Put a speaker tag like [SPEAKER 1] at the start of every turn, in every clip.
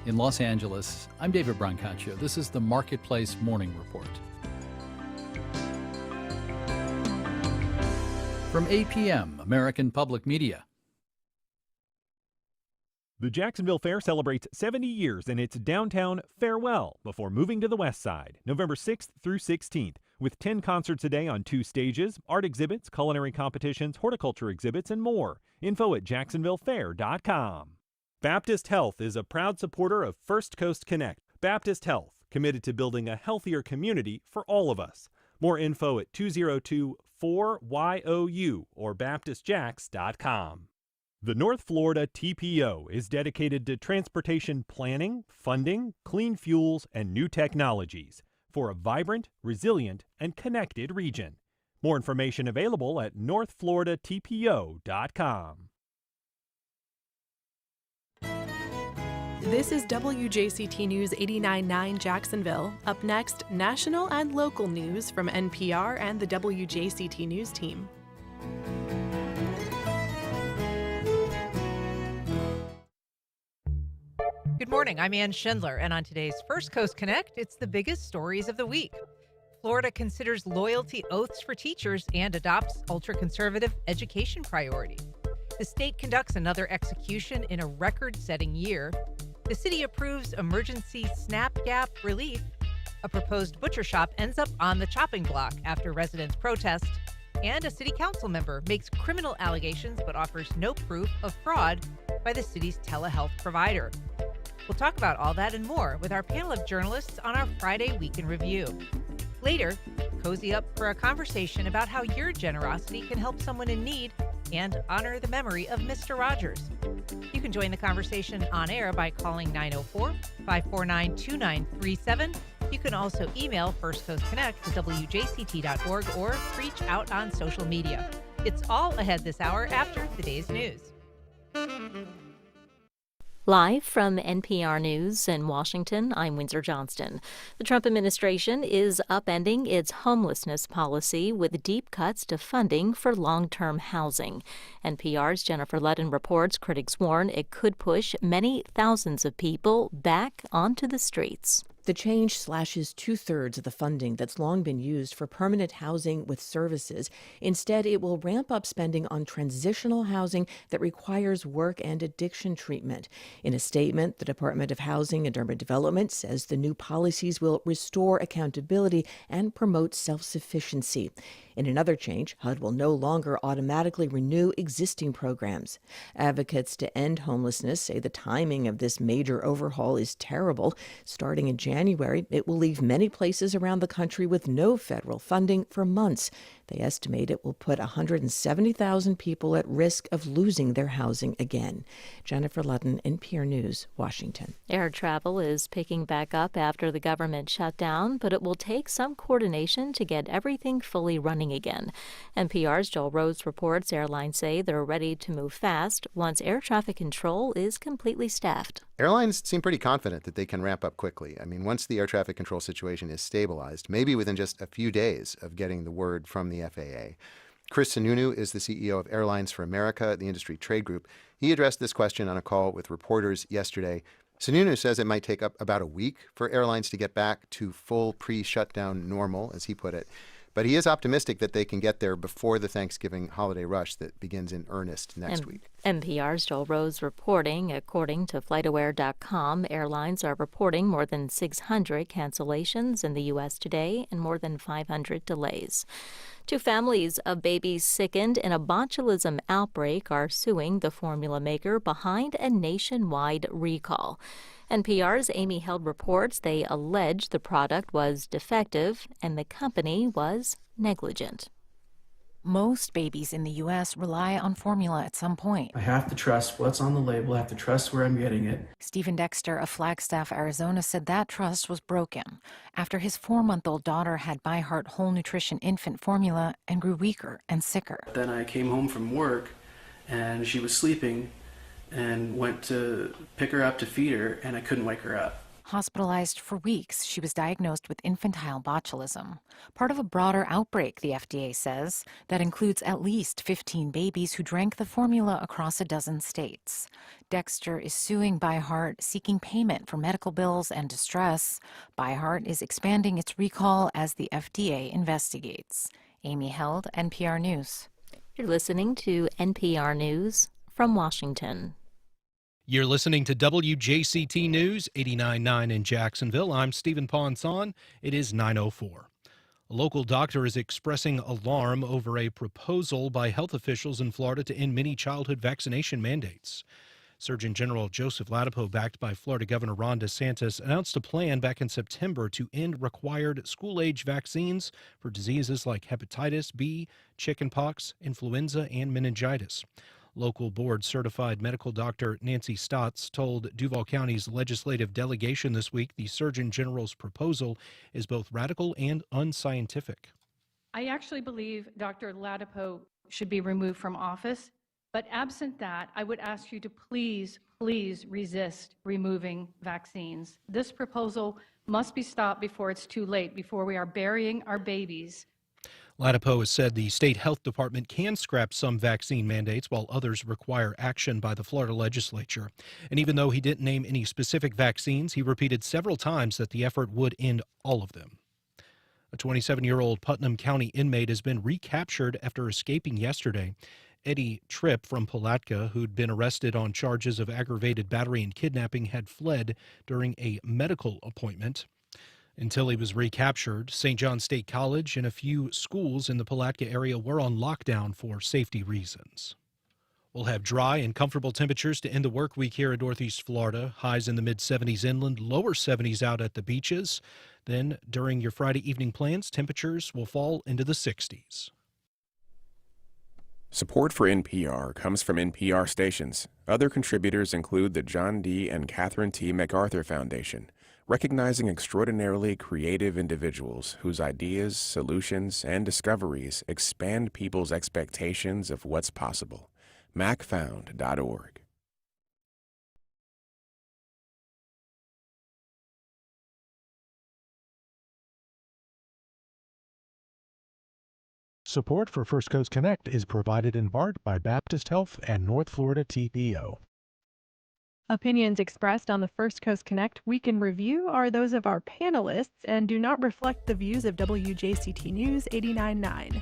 [SPEAKER 1] In Los Angeles, I'm David Brancaccio. This is the Marketplace Morning Report. From APM, American Public Media.
[SPEAKER 2] The Jacksonville Fair celebrates 70 years in its downtown farewell before moving to the west side, November 6th through 16th, with 10 concerts a day on 2 stages, art exhibits, culinary competitions, horticulture exhibits, and more. Info at jacksonvillefair.com. Baptist Health is a proud supporter of First Coast Connect. Baptist Health, committed to building a healthier community for all of us. More info at 202-4YOU or baptistjacks.com. The North Florida TPO is dedicated to transportation planning, funding, clean fuels, and new technologies for a vibrant, resilient, and connected region. More information available at northfloridatpo.com.
[SPEAKER 3] This is WJCT News 89.9 Jacksonville. Up next, national and local news from NPR and the WJCT News team.
[SPEAKER 4] Good morning, I'm Ann Schindler, and on today's First Coast Connect, it's the biggest stories of the week. Florida considers loyalty oaths for teachers and adopts ultra-conservative education priority. The state conducts another execution in a record-setting year. The city approves emergency SNAP gap relief. A proposed butcher shop ends up on the chopping block after residents protest. And a city council member makes criminal allegations but offers no proof of fraud by the city's telehealth provider. We'll talk about all that and more with our panel of journalists on our Friday Week in Review. Later, cozy up for a conversation about how your generosity can help someone in need and honor the memory of Mr. Rogers. You can join the conversation on air by calling 904-549-2937. You can also email First Coast Connect to WJCT.org or reach out on social media. It's all ahead this hour after the day's news.
[SPEAKER 5] Live from NPR News in Washington, I'm Windsor Johnston. The Trump administration is upending its homelessness policy with deep cuts to funding for long-term housing. NPR's Jennifer Ludden reports critics warn it could push many thousands of people back onto the streets.
[SPEAKER 6] The change slashes 2/3 of the funding that's long been used for permanent housing with services. Instead, it will ramp up spending on transitional housing that requires work and addiction treatment. In a statement, the Department of Housing and Urban Development says the new policies will restore accountability and promote self-sufficiency. In another change, HUD will no longer automatically renew existing programs. Advocates to end homelessness say the timing of this major overhaul is terrible. Starting in January, it will leave many places around the country with no federal funding for months. They estimate it will put 170,000 people at risk of losing their housing again. Jennifer Ludden, NPR News, Washington.
[SPEAKER 5] Air travel is picking back up after the government shutdown, but it will take some coordination to get everything fully running again. NPR's Joel Rhodes reports airlines say they're ready to move fast once air traffic control is completely staffed.
[SPEAKER 7] Airlines seem pretty confident that they can ramp up quickly. I mean, once the air traffic control situation is stabilized, maybe within just a few days of getting the word from the FAA. Chris Sununu is the CEO of Airlines for America, the industry trade group. He addressed this question on a call with reporters yesterday. Sununu says it might take up about a week for airlines to get back to full pre-shutdown normal, as he put it. But he is optimistic that they can get there before the Thanksgiving holiday rush that begins in earnest next week.
[SPEAKER 5] NPR's Joel Rose reporting, according to FlightAware.com, airlines are reporting more than 600 cancellations in the U.S. today and more than 500 delays. 2 families of babies sickened in a botulism outbreak are suing the formula maker behind a nationwide recall. NPR's Amy Held reports they allege the product was defective and the company was negligent.
[SPEAKER 8] Most babies in the U.S. rely on formula at some point.
[SPEAKER 9] I have to trust what's on the label. I have to trust where I'm getting it.
[SPEAKER 8] Stephen Dexter of Flagstaff, Arizona, said that trust was broken after his 4-month-old daughter had ByHeart Whole Nutrition infant formula and grew weaker and sicker.
[SPEAKER 9] Then I came home from work and she was sleeping and went to pick her up to feed her and I couldn't wake her up.
[SPEAKER 8] Hospitalized for weeks, she was diagnosed with infantile botulism, part of a broader outbreak, the FDA says, that includes at least 15 babies who drank the formula across a dozen states. Dexter is suing ByHeart, seeking payment for medical bills and distress. ByHeart is expanding its recall as the FDA investigates. Amy Held, NPR News.
[SPEAKER 5] You're listening to NPR News from Washington.
[SPEAKER 10] You're listening to WJCT News, 89.9 in Jacksonville. I'm Stephen Ponson. It is 9:04. A local doctor is expressing alarm over a proposal by health officials in Florida to end many childhood vaccination mandates. Surgeon General Joseph Ladapo, backed by Florida Governor Ron DeSantis, announced a plan back in September to end required school-age vaccines for diseases like hepatitis B, chickenpox, influenza, and meningitis. Local board-certified medical doctor Nancy Stotts told Duval County's legislative delegation this week the Surgeon General's proposal is both radical and unscientific.
[SPEAKER 11] I actually believe Dr. Ladapo should be removed from office, but absent that, I would ask you to please resist removing vaccines. This proposal must be stopped before it's too late, before we are burying our babies.
[SPEAKER 10] Ladapo has said the state health department can scrap some vaccine mandates while others require action by the Florida legislature. And even though he didn't name any specific vaccines, he repeated several times that the effort would end all of them. A 27-year-old Putnam County inmate has been recaptured after escaping yesterday. Eddie Tripp from Palatka, who'd been arrested on charges of aggravated battery and kidnapping, had fled during a medical appointment. Until he was recaptured, St. John State College and a few schools in the Palatka area were on lockdown for safety reasons. We'll have dry and comfortable temperatures to end the work week here in Northeast Florida. Highs in the mid-70s inland, lower 70s out at the beaches. Then, during your Friday evening plans, temperatures will fall into the 60s.
[SPEAKER 12] Support for NPR comes from NPR stations. Other contributors include the John D. and Catherine T. MacArthur Foundation, recognizing extraordinarily creative individuals whose ideas, solutions, and discoveries expand people's expectations of what's possible. macfound.org.
[SPEAKER 13] Support for First Coast Connect is provided in part by Baptist Health and North Florida TPO.
[SPEAKER 14] Opinions expressed on the First Coast Connect Week in Review are those of our panelists and do not reflect the views of WJCT News 89.9.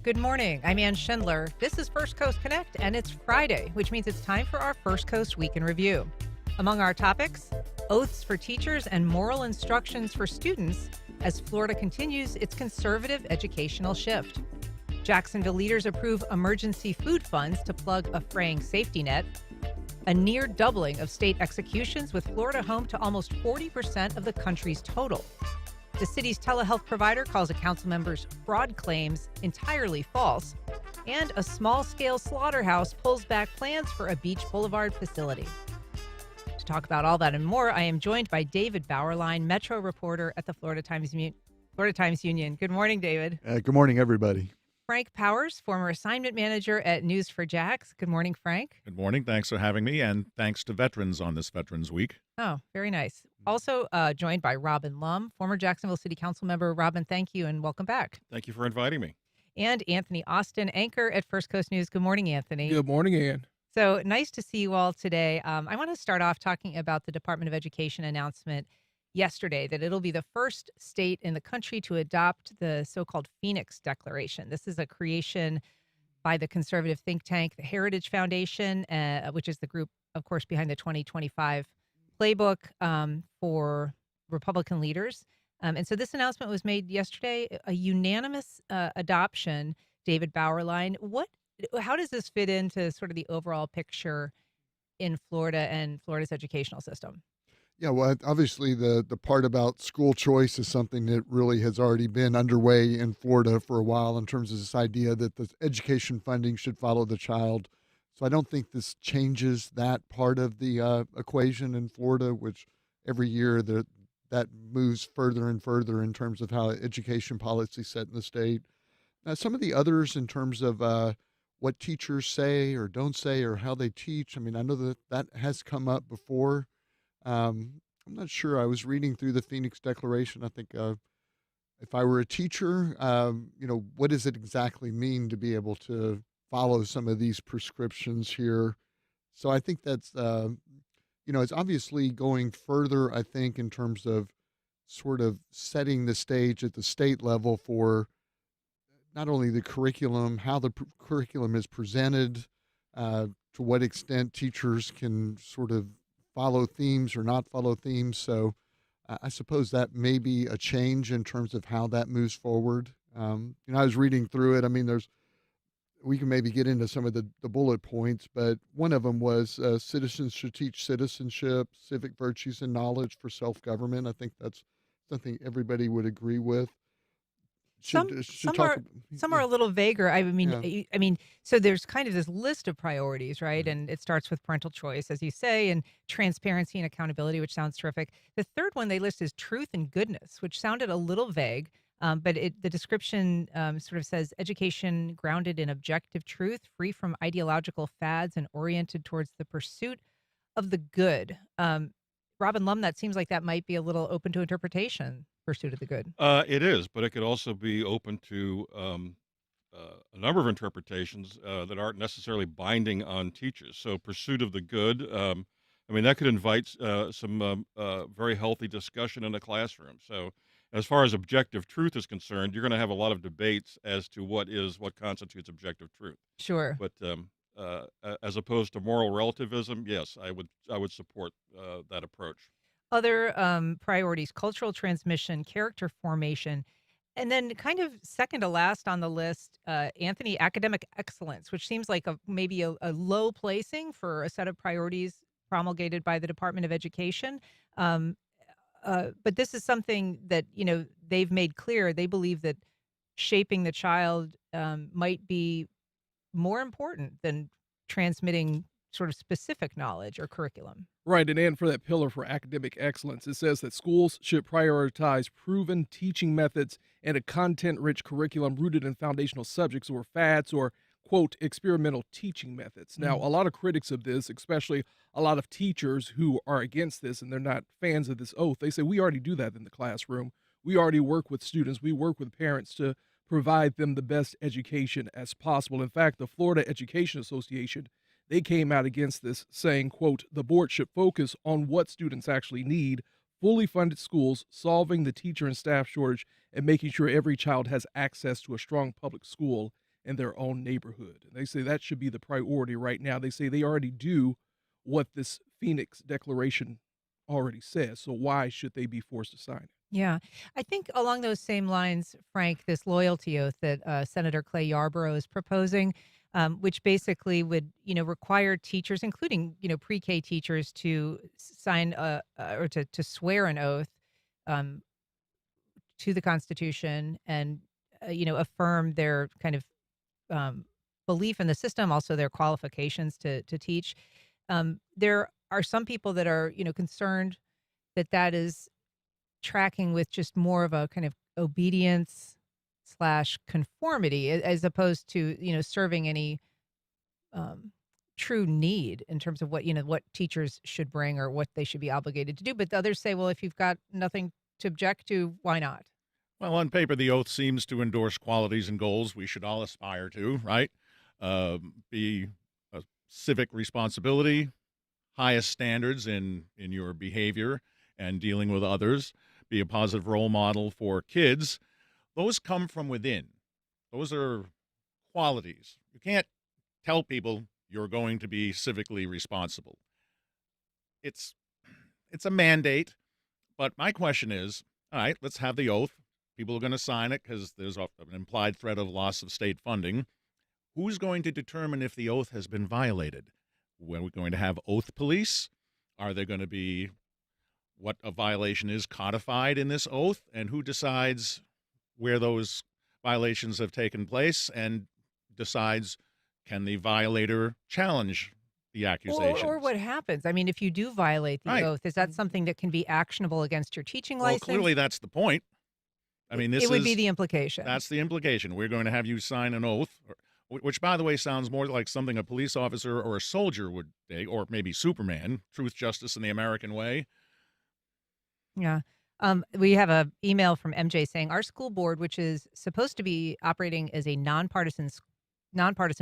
[SPEAKER 4] Good morning. I'm Ann Schindler. This is First Coast Connect, and it's Friday, which means it's time for our First Coast Week in Review. Among our topics, oaths for teachers and moral instructions for students as Florida continues its conservative educational shift. Jacksonville leaders approve emergency food funds to plug a fraying safety net. A near doubling of state executions, with Florida home to almost 40% of the country's total. The city's telehealth provider calls a council member's fraud claims entirely false. And a small-scale slaughterhouse pulls back plans for a Beach Boulevard facility. To talk about all that and more, I am joined by David Bauerlein, Metro reporter at the Florida Times Union. Good morning, David.
[SPEAKER 15] Good morning, everybody.
[SPEAKER 4] Frank Powers, former assignment manager at News for Jax. Good morning, Frank.
[SPEAKER 16] Good morning. Thanks for having me, and thanks to veterans on this Veterans Week.
[SPEAKER 4] Oh, very nice. Also joined by Robin Lum, former Jacksonville City Council member. Robin, thank you and welcome back.
[SPEAKER 16] Thank you for inviting me.
[SPEAKER 4] And Anthony Austin, anchor at First Coast News. Good morning, Anthony.
[SPEAKER 17] Good morning, Ann.
[SPEAKER 4] So nice to see you all today. I want to start off talking about the Department of Education announcement yesterday that it'll be the first state in the country to adopt the so-called Phoenix Declaration. This is a creation by the conservative think tank, the Heritage Foundation, which is the group, of course, behind the 2025 playbook for Republican leaders. And so this announcement was made yesterday, a unanimous adoption. David Bauerlein, how does this fit into sort of the overall picture in Florida and Florida's educational system?
[SPEAKER 15] Yeah, well, obviously the part about school choice is something that really has already been underway in Florida for a while in terms of this idea that the education funding should follow the child. So I don't think this changes that part of the equation in Florida, which every year that moves further and further in terms of how education policy is set in the state. Now, some of the others in terms of what teachers say or don't say or how they teach, I mean, I know that has come up before. I'm not sure. I was reading through the Phoenix Declaration. I think if I were a teacher, what does it exactly mean to be able to follow some of these prescriptions here? So I think that's, it's obviously going further, I think, in terms of sort of setting the stage at the state level for not only the curriculum, how the curriculum is presented, to what extent teachers can sort of follow themes or not follow themes. So I suppose that may be a change in terms of how that moves forward. I was reading through it. I mean, we can maybe get into some of the bullet points, but one of them was citizens should teach citizenship, civic virtues, and knowledge for self-government. I think that's something everybody would agree with.
[SPEAKER 4] Some are a little vaguer. So there's kind of this list of priorities, right? And it starts with parental choice, as you say, and transparency and accountability, which sounds terrific. The third one they list is truth and goodness, which sounded a little vague, but the description sort of says education grounded in objective truth, free from ideological fads, and oriented towards the pursuit of the good. Robin Lum, that seems like that might be a little open to interpretation. Pursuit of the good.
[SPEAKER 17] It is, but it could also be open to a number of interpretations that aren't necessarily binding on teachers. So pursuit of the good, that could invite some very healthy discussion in the classroom. So as far as objective truth is concerned, you're going to have a lot of debates as to what constitutes objective truth.
[SPEAKER 4] Sure.
[SPEAKER 17] But as opposed to moral relativism, yes, I would support that approach.
[SPEAKER 4] Other priorities: cultural transmission, character formation, and then kind of second to last on the list, Anthony, academic excellence, which seems like maybe a low placing for a set of priorities promulgated by the Department of Education. But this is something that, they've made clear. They believe that shaping the child might be more important than transmitting sort of specific knowledge or curriculum.
[SPEAKER 18] Right, and for that pillar for academic excellence, it says that schools should prioritize proven teaching methods and a content-rich curriculum rooted in foundational subjects or fads or, quote, experimental teaching methods. Now, a lot of critics of this, especially a lot of teachers who are against this and they're not fans of this oath, they say we already do that in the classroom. We already work with students. We work with parents to provide them the best education as possible. In fact, the Florida Education Association, they came out against this saying, quote, the board should focus on what students actually need, fully funded schools, solving the teacher and staff shortage, and making sure every child has access to a strong public school in their own neighborhood. And they say that should be the priority right now. They say they already do what this Phoenix Declaration already says, so why should they be forced to sign it?
[SPEAKER 4] Yeah. I think along those same lines, Frank, this loyalty oath that Senator Clay Yarborough is proposing, which basically would, require teachers, including, pre-K teachers, to sign or to swear an oath to the Constitution and, affirm their kind of belief in the system, also their qualifications to teach. There are some people that are, concerned that is tracking with just more of a kind of obedience / conformity as opposed to, serving any true need in terms of what teachers should bring or what they should be obligated to do. But the others say, well, if you've got nothing to object to, why not?
[SPEAKER 16] Well, on paper, the oath seems to endorse qualities and goals we should all aspire to, right? Be a civic responsibility, highest standards in your behavior and dealing with others, be a positive role model for kids. Those come from within. Those are qualities. You can't tell people you're going to be civically responsible. It's a mandate, but my question is, all right, let's have the oath. People are going to sign it because there's an implied threat of loss of state funding. Who's going to determine if the oath has been violated? Are we going to have oath police? Are there going to be what a violation is codified in this oath? And who decides where those violations have taken place and decides, can the violator challenge the accusations?
[SPEAKER 4] Or what happens? I mean, if you do violate the oath, is that something that can be actionable against your teaching license?
[SPEAKER 16] Well, clearly that's the point. I mean,
[SPEAKER 4] it would be the implication.
[SPEAKER 16] That's the implication. We're going to have you sign an oath, which, by the way, sounds more like something a police officer or a soldier would take, or maybe Superman, truth, justice, and the American way.
[SPEAKER 4] Yeah. We have a email from MJ saying our school board, which is supposed to be operating as a nonpartisan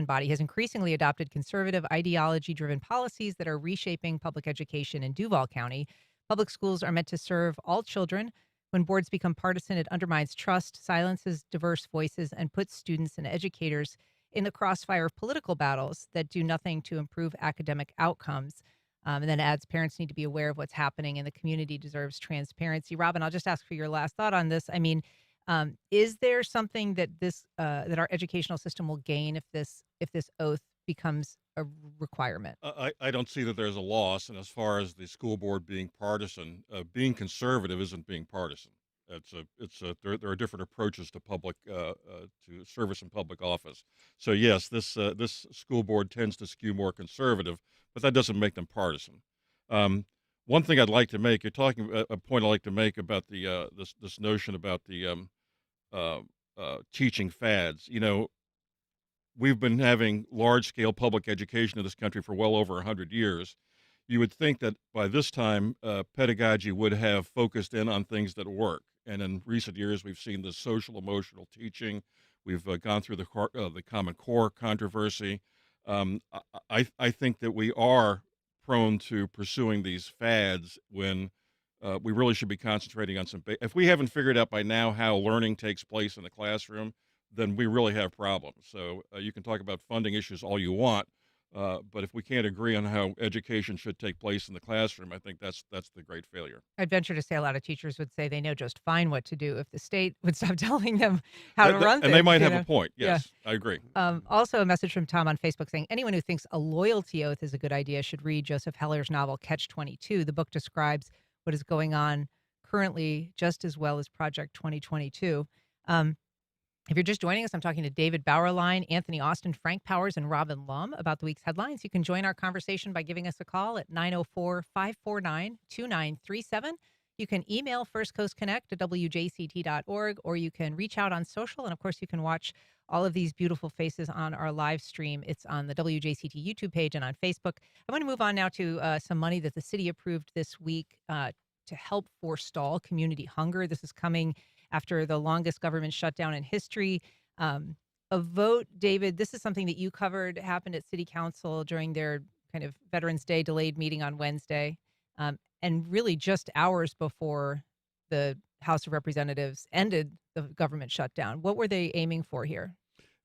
[SPEAKER 4] body, has increasingly adopted conservative ideology-driven policies that are reshaping public education in Duval County. Public schools are meant to serve all children. When boards become partisan, it undermines trust, silences diverse voices, and puts students and educators in the crossfire of political battles that do nothing to improve academic outcomes. And then adds, parents need to be aware of what's happening, and the community deserves transparency. Robin, I'll just ask for your last thought on this. I mean, is there something that that our educational system will gain if this oath becomes a requirement?
[SPEAKER 17] I don't see that there's a loss. And as far as the school board being partisan, being conservative isn't being partisan. There are different approaches to public to service in public office. So yes, this school board tends to skew more conservative, but that doesn't make them partisan. One thing I'd like to make, you're talking a point I'd like to make about the this notion about the teaching fads. You know, we've been having large scale public education in this country for well over 100 years. You would think that by this time, pedagogy would have focused in on things that work. And in recent years, we've seen the social emotional teaching. We've gone through the Common Core controversy. I think that we are prone to pursuing these fads when we really should be concentrating on if we haven't figured out by now how learning takes place in the classroom, then we really have problems. So you can talk about funding issues all you want, but if we can't agree on how education should take place in the classroom, I think that's the great failure.
[SPEAKER 4] I'd venture to say a lot of teachers would say they know just fine what to do if the state would stop telling them how to run things.
[SPEAKER 17] And they might have a point. Yes, yeah. I agree.
[SPEAKER 4] Also, a message from Tom on Facebook saying anyone who thinks a loyalty oath is a good idea should read Joseph Heller's novel Catch-22. The book describes what is going on currently just as well as Project 2022. If you're just joining us, I'm talking to David Bauerlein, Anthony Austin, Frank Powers, and Robin Lum about the week's headlines. You can join our conversation by giving us a call at 904-549-2937. You can email First Coast Connect at WJCT.org, or you can reach out on social. And, of course, you can watch all of these beautiful faces on our live stream. It's on the WJCT YouTube page and on Facebook. I want to move on now to some money that the city approved this week to help forestall community hunger. This is coming after the longest government shutdown in history. A vote, David, this is something that you covered, happened at City Council during their kind of Veterans Day delayed meeting on Wednesday, and really just hours before the House of Representatives ended the government shutdown. What were they aiming for here?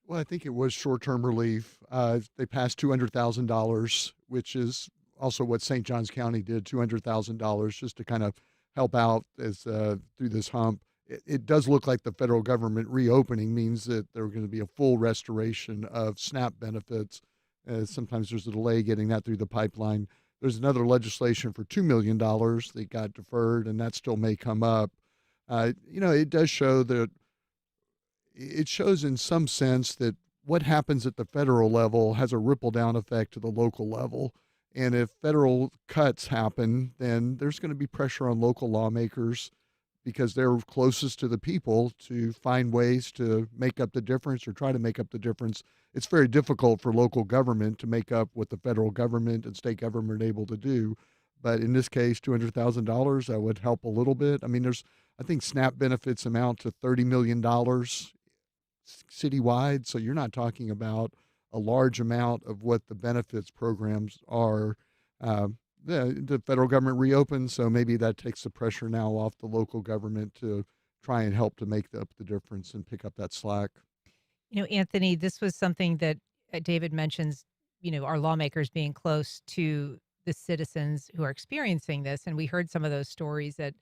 [SPEAKER 15] Well, I think it was short-term relief. They passed $200,000, which is also what St. Johns County did, $200,000, just to kind of help out as through this hump. It does look like the federal government reopening means that there are going to be a full restoration of SNAP benefits. Sometimes there's a delay getting that through the pipeline. There's another legislation for $2 million that got deferred, and that still may come up. It does show that it shows in some sense that what happens at the federal level has a ripple down effect to the local level. And if federal cuts happen, then there's going to be pressure on local lawmakers because they're closest to the people to find ways to make up the difference or try to make up the difference. It's very difficult for local government to make up what the federal government and state government are able to do. But in this case, $200,000, that would help a little bit. I mean, I think SNAP benefits amount to $30 million citywide. So you're not talking about a large amount of what the benefits programs are. The federal government reopened, so maybe that takes the pressure now off the local government to try and help to make up the difference and pick up that slack.
[SPEAKER 4] Anthony, this was something that David mentions, our lawmakers being close to the citizens who are experiencing this. And we heard some of those stories at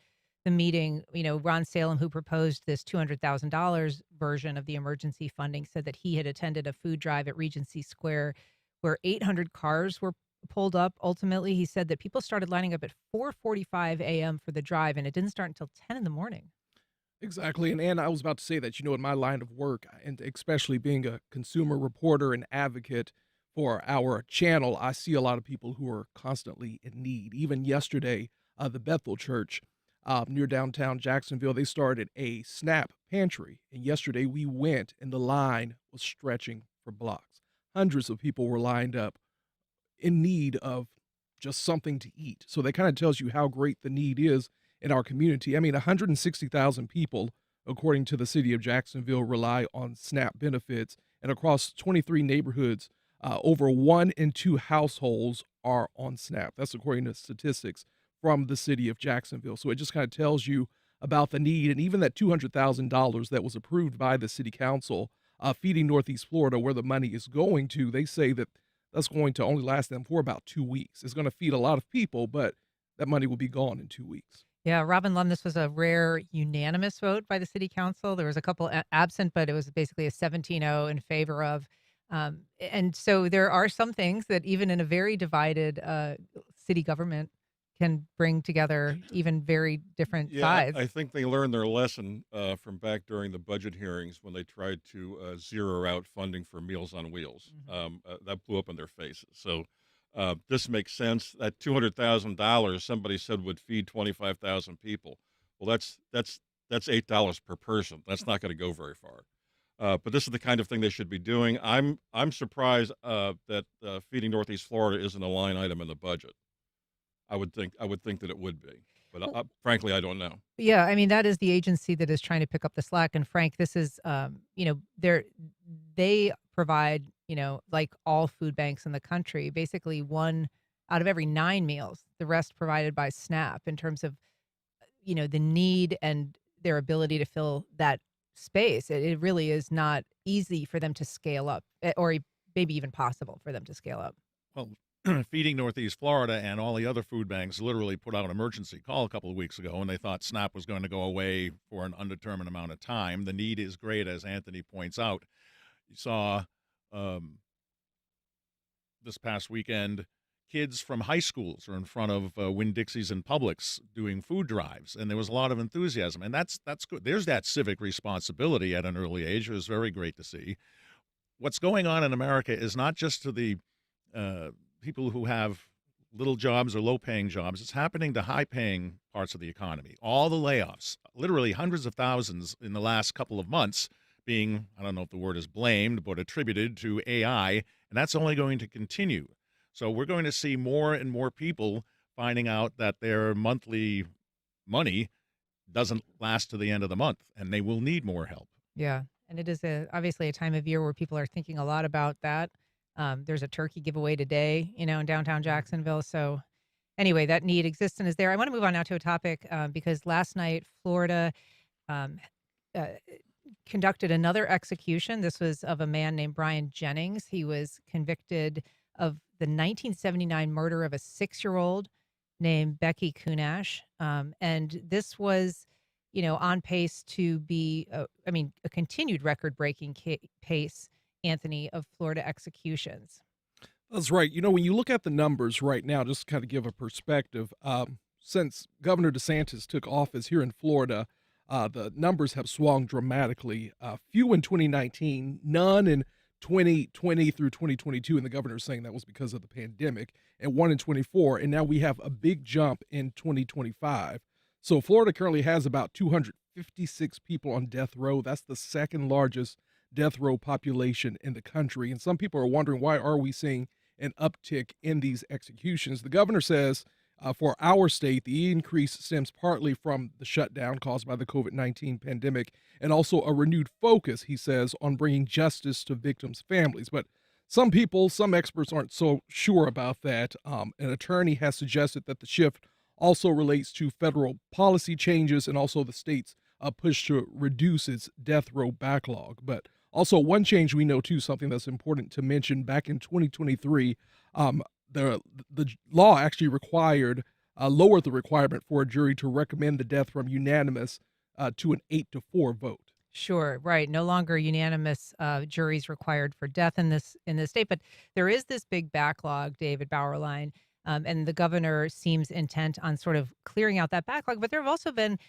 [SPEAKER 4] the meeting. Ron Salem, who proposed this $200,000 version of the emergency funding, said that he had attended a food drive at Regency Square where 800 cars were pulled up. Ultimately, he said that people started lining up at 4:45 a.m. for the drive, and it didn't start until 10 in the morning.
[SPEAKER 18] Exactly. And I was about to say that, in my line of work, and especially being a consumer reporter and advocate for our channel, I see a lot of people who are constantly in need. Even yesterday, the Bethel Church near downtown Jacksonville, they started a SNAP pantry. And yesterday we went and the line was stretching for blocks. hundreds of people were lined up in need of just something to eat. So that kind of tells you how great the need is in our community. I mean, 160,000 people, according to the city of Jacksonville, rely on SNAP benefits, and across 23 neighborhoods, over 1 in 2 households are on SNAP. That's according to statistics from the city of Jacksonville. So it just kind of tells you about the need, and even that $200,000 that was approved by the city council, Feeding Northeast Florida, where the money is going to, they say that that's going to only last them for about 2 weeks. It's going to feed a lot of people, but that money will be gone in 2 weeks.
[SPEAKER 4] Yeah, Robin Lum, this was a rare unanimous vote by the city council. There was a couple absent, but it was basically a 17-0 in favor of. And so there are some things that even in a very divided city government can bring together even very different sides.
[SPEAKER 17] I think they learned their lesson from back during the budget hearings when they tried to zero out funding for Meals on Wheels. That blew up in their faces. So this makes sense. That $200,000 somebody said would feed 25,000 people. Well, that's $8 per person. That's not going to go very far. But this is the kind of thing they should be doing. I'm surprised that Feeding Northeast Florida isn't a line item in the budget. I would think that it would be, but frankly, I don't know.
[SPEAKER 4] Yeah, I mean, that is the agency that is trying to pick up the slack. And Frank, this is, they provide, like all food banks in the country, basically 1 out of every 9 meals, the rest provided by SNAP in terms of, the need and their ability to fill that space. It really is not easy for them to scale up, or maybe even possible for them to scale up.
[SPEAKER 16] Well, Feeding Northeast Florida and all the other food banks literally put out an emergency call a couple of weeks ago, and they thought SNAP was going to go away for an undetermined amount of time. The need is great, as Anthony points out. You saw this past weekend, kids from high schools are in front of Winn-Dixie's and Publix doing food drives, and there was a lot of enthusiasm, and that's good. There's that civic responsibility at an early age. It was very great to see. What's going on in America is not just to the people who have little jobs or low-paying jobs. It's happening to high-paying parts of the economy. All the layoffs, literally hundreds of thousands in the last couple of months being, I don't know if the word is blamed, but attributed to AI, and that's only going to continue. So we're going to see more and more people finding out that their monthly money doesn't last to the end of the month, and they will need more help.
[SPEAKER 4] Yeah, and it is obviously a time of year where people are thinking a lot about that. There's a turkey giveaway today, in downtown Jacksonville. So anyway, that need exists and is there. I want to move on now to a topic because last night, Florida conducted another execution. This was of a man named Brian Jennings. He was convicted of the 1979 murder of a 6-year-old named Becky Kunash. And this was, on pace to be, a continued record-breaking pace, Anthony, of Florida executions.
[SPEAKER 18] That's right. When you look at the numbers right now, just to kind of give a perspective, since Governor DeSantis took office here in Florida, the numbers have swung dramatically. Few in 2019, none in 2020 through 2022, and the governor's saying that was because of the pandemic, and 1 in 24, and now we have a big jump in 2025. So Florida currently has about 256 people on death row. That's the second largest death row population in the country. And some people are wondering, why are we seeing an uptick in these executions? The governor says for our state, the increase stems partly from the shutdown caused by the COVID-19 pandemic and also a renewed focus, he says, on bringing justice to victims' families. But some experts aren't so sure about that. An attorney has suggested that the shift also relates to federal policy changes and also the state's push to reduce its death row backlog. But also, one change we know, too, something that's important to mention, back in 2023, the law actually lowered the requirement for a jury to recommend the death from unanimous to an 8-4 vote.
[SPEAKER 4] Sure, right. No longer unanimous juries required for death in this state. But there is this big backlog, David Bauerlein, and the governor seems intent on sort of clearing out that backlog. But there have also been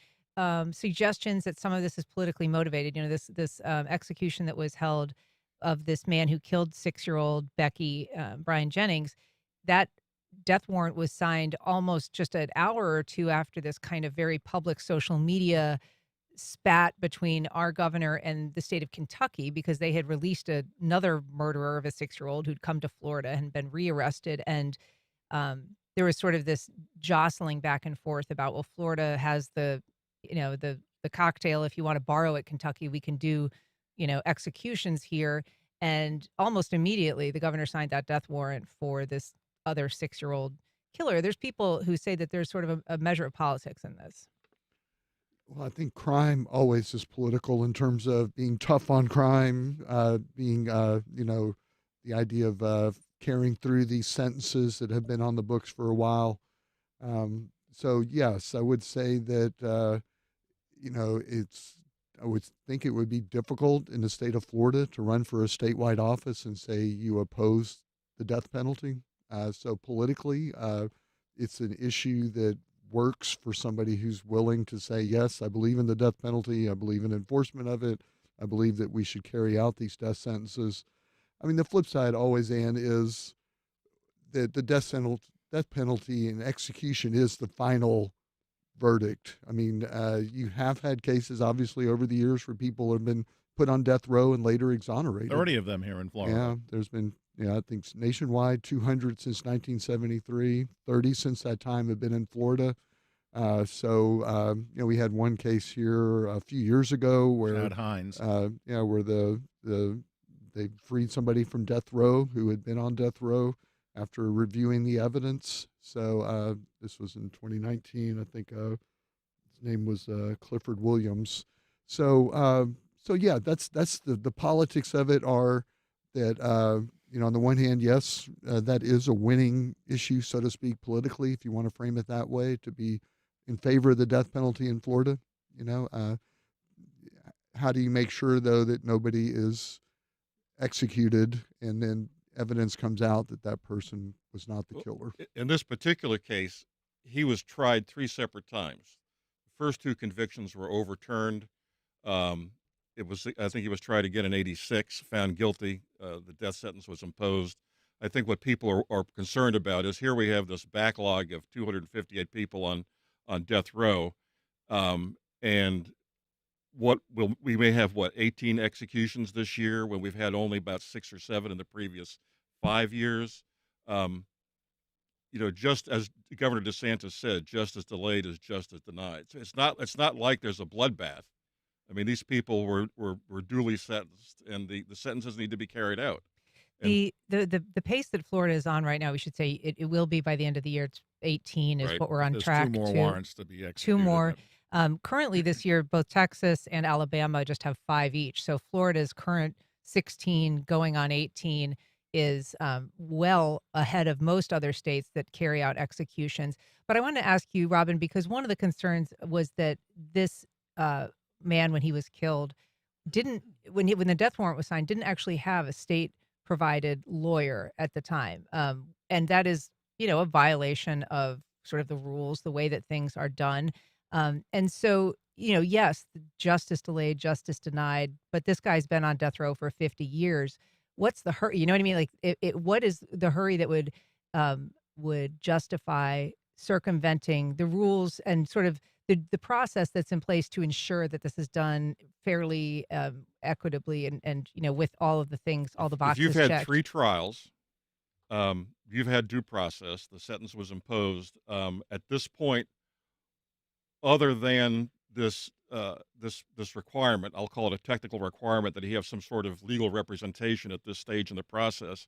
[SPEAKER 4] suggestions that some of this is politically motivated. This execution that was held of this man who killed 6-year-old Becky, Brian Jennings, that death warrant was signed almost just an hour or two after this kind of very public social media spat between our governor and the state of Kentucky because they had released another murderer of a 6-year-old who'd come to Florida and been rearrested. And there was sort of this jostling back and forth about, well, Florida has the cocktail. If you want to borrow it, Kentucky, we can do, executions here. And almost immediately, the governor signed that death warrant for this other 6-year-old killer. There's people who say that there's sort of a measure of politics in this.
[SPEAKER 15] Well, I think crime always is political in terms of being tough on crime, being, the idea of carrying through these sentences that have been on the books for a while. So, yes, I would say that, I would think it would be difficult in the state of Florida to run for a statewide office and say you oppose the death penalty. So politically, it's an issue that works for somebody who's willing to say, yes, I believe in the death penalty. I believe in enforcement of it. I believe that we should carry out these death sentences. I mean, the flip side always, Ann, is that the death penalty and execution is the final verdict. I mean, you have had cases, obviously, over the years where people have been put on death row and later exonerated.
[SPEAKER 16] 30 of them here in Florida.
[SPEAKER 15] Yeah, there's been, I think nationwide, 200 since 1973, 30 since that time have been in Florida. We had one case here a few years ago where
[SPEAKER 16] Chad Hines.
[SPEAKER 15] Where they freed somebody from death row who had been on death row after reviewing the evidence. So this was in 2019. I think his name was Clifford Williams. So yeah, that's the politics of it are that on the one hand, yes, that is a winning issue, so to speak, politically, if you want to frame it that way, to be in favor of the death penalty in Florida. How do you make sure though that nobody is executed and then evidence comes out that that person was not the killer?
[SPEAKER 17] In this particular case, he was tried 3 separate times. The first 2 convictions were overturned. I think he was tried again in '86, found guilty. The death sentence was imposed. I think what people are concerned about is here we have this backlog of 258 people on death row, and we may have 18 executions this year when we've had only about 6 or 7 in the previous 5 years. Just as Governor DeSantis said, justice delayed is justice denied. So it's not like there's a bloodbath. I mean, these people were duly sentenced, and the sentences need to be carried out.
[SPEAKER 4] And the pace that Florida is on right now, we should say it will be by the end of the year. It's 18 is
[SPEAKER 17] right.
[SPEAKER 4] what we're on
[SPEAKER 16] There's
[SPEAKER 4] track
[SPEAKER 16] 2 more
[SPEAKER 4] to.
[SPEAKER 16] warrants to be executed.
[SPEAKER 4] 2 more. Currently this year, both Texas and Alabama just have 5 each. So Florida's current 16 going on 18 is well ahead of most other states that carry out executions. But I want to ask you, Robin, because one of the concerns was that this man, when he was killed, when the death warrant was signed, didn't actually have a state provided lawyer at the time. And that is, a violation of sort of the rules, the way that things are done. And so, yes, justice delayed, justice denied, but this guy's been on death row for 50 years. What's the hurry? You know what I mean? Like, what is the hurry that would justify circumventing the rules and sort of the process that's in place to ensure that this is done fairly, equitably, and with all of the things, all the boxes
[SPEAKER 17] checked? If you've had
[SPEAKER 4] checked.
[SPEAKER 17] 3 trials, you've had due process. The sentence was imposed. At this point, other than this requirement, I'll call it a technical requirement, that he have some sort of legal representation at this stage in the process,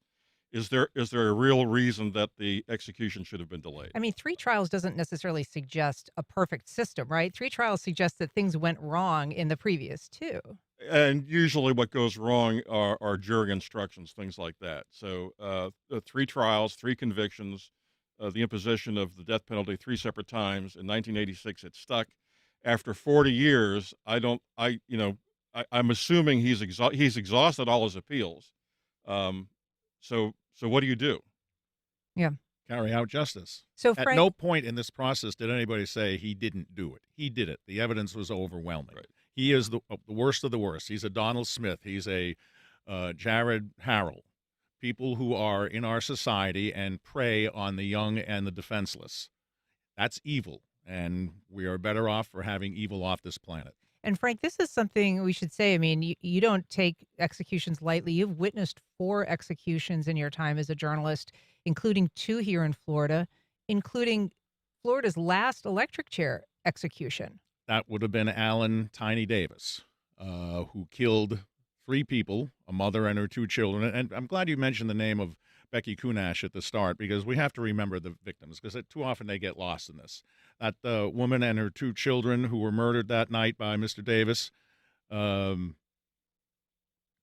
[SPEAKER 17] is there a real reason that the execution should have been delayed?
[SPEAKER 4] I mean, 3 trials doesn't necessarily suggest a perfect system, right? 3 trials suggest that things went wrong in the previous 2.
[SPEAKER 17] And usually what goes wrong are jury instructions, things like that. So 3 trials, 3 convictions, the imposition of the death penalty 3 separate times. In 1986, it stuck. After 40 years, I'm assuming he's exhausted all his appeals. So what do you do?
[SPEAKER 4] Yeah.
[SPEAKER 16] Carry out justice.
[SPEAKER 4] So
[SPEAKER 16] at no point in this process did anybody say he didn't do it. He did it. The evidence was overwhelming. Right. He is the worst of the worst. He's a Donald Smith. He's a Jared Harrell. People who are in our society and prey on the young and the defenseless. That's evil, and we are better off for having evil off this planet.
[SPEAKER 4] And Frank, this is something we should say. I mean, you don't take executions lightly. You've witnessed 4 executions in your time as a journalist, including 2 here in Florida, including Florida's last electric chair execution.
[SPEAKER 16] That would have been Alan Tiny Davis, who killed 3 people, a mother and her 2 children. And I'm glad you mentioned the name of Becky Kunash at the start, because we have to remember the victims, because too often they get lost in this. That woman and her 2 children who were murdered that night by Mr. Davis,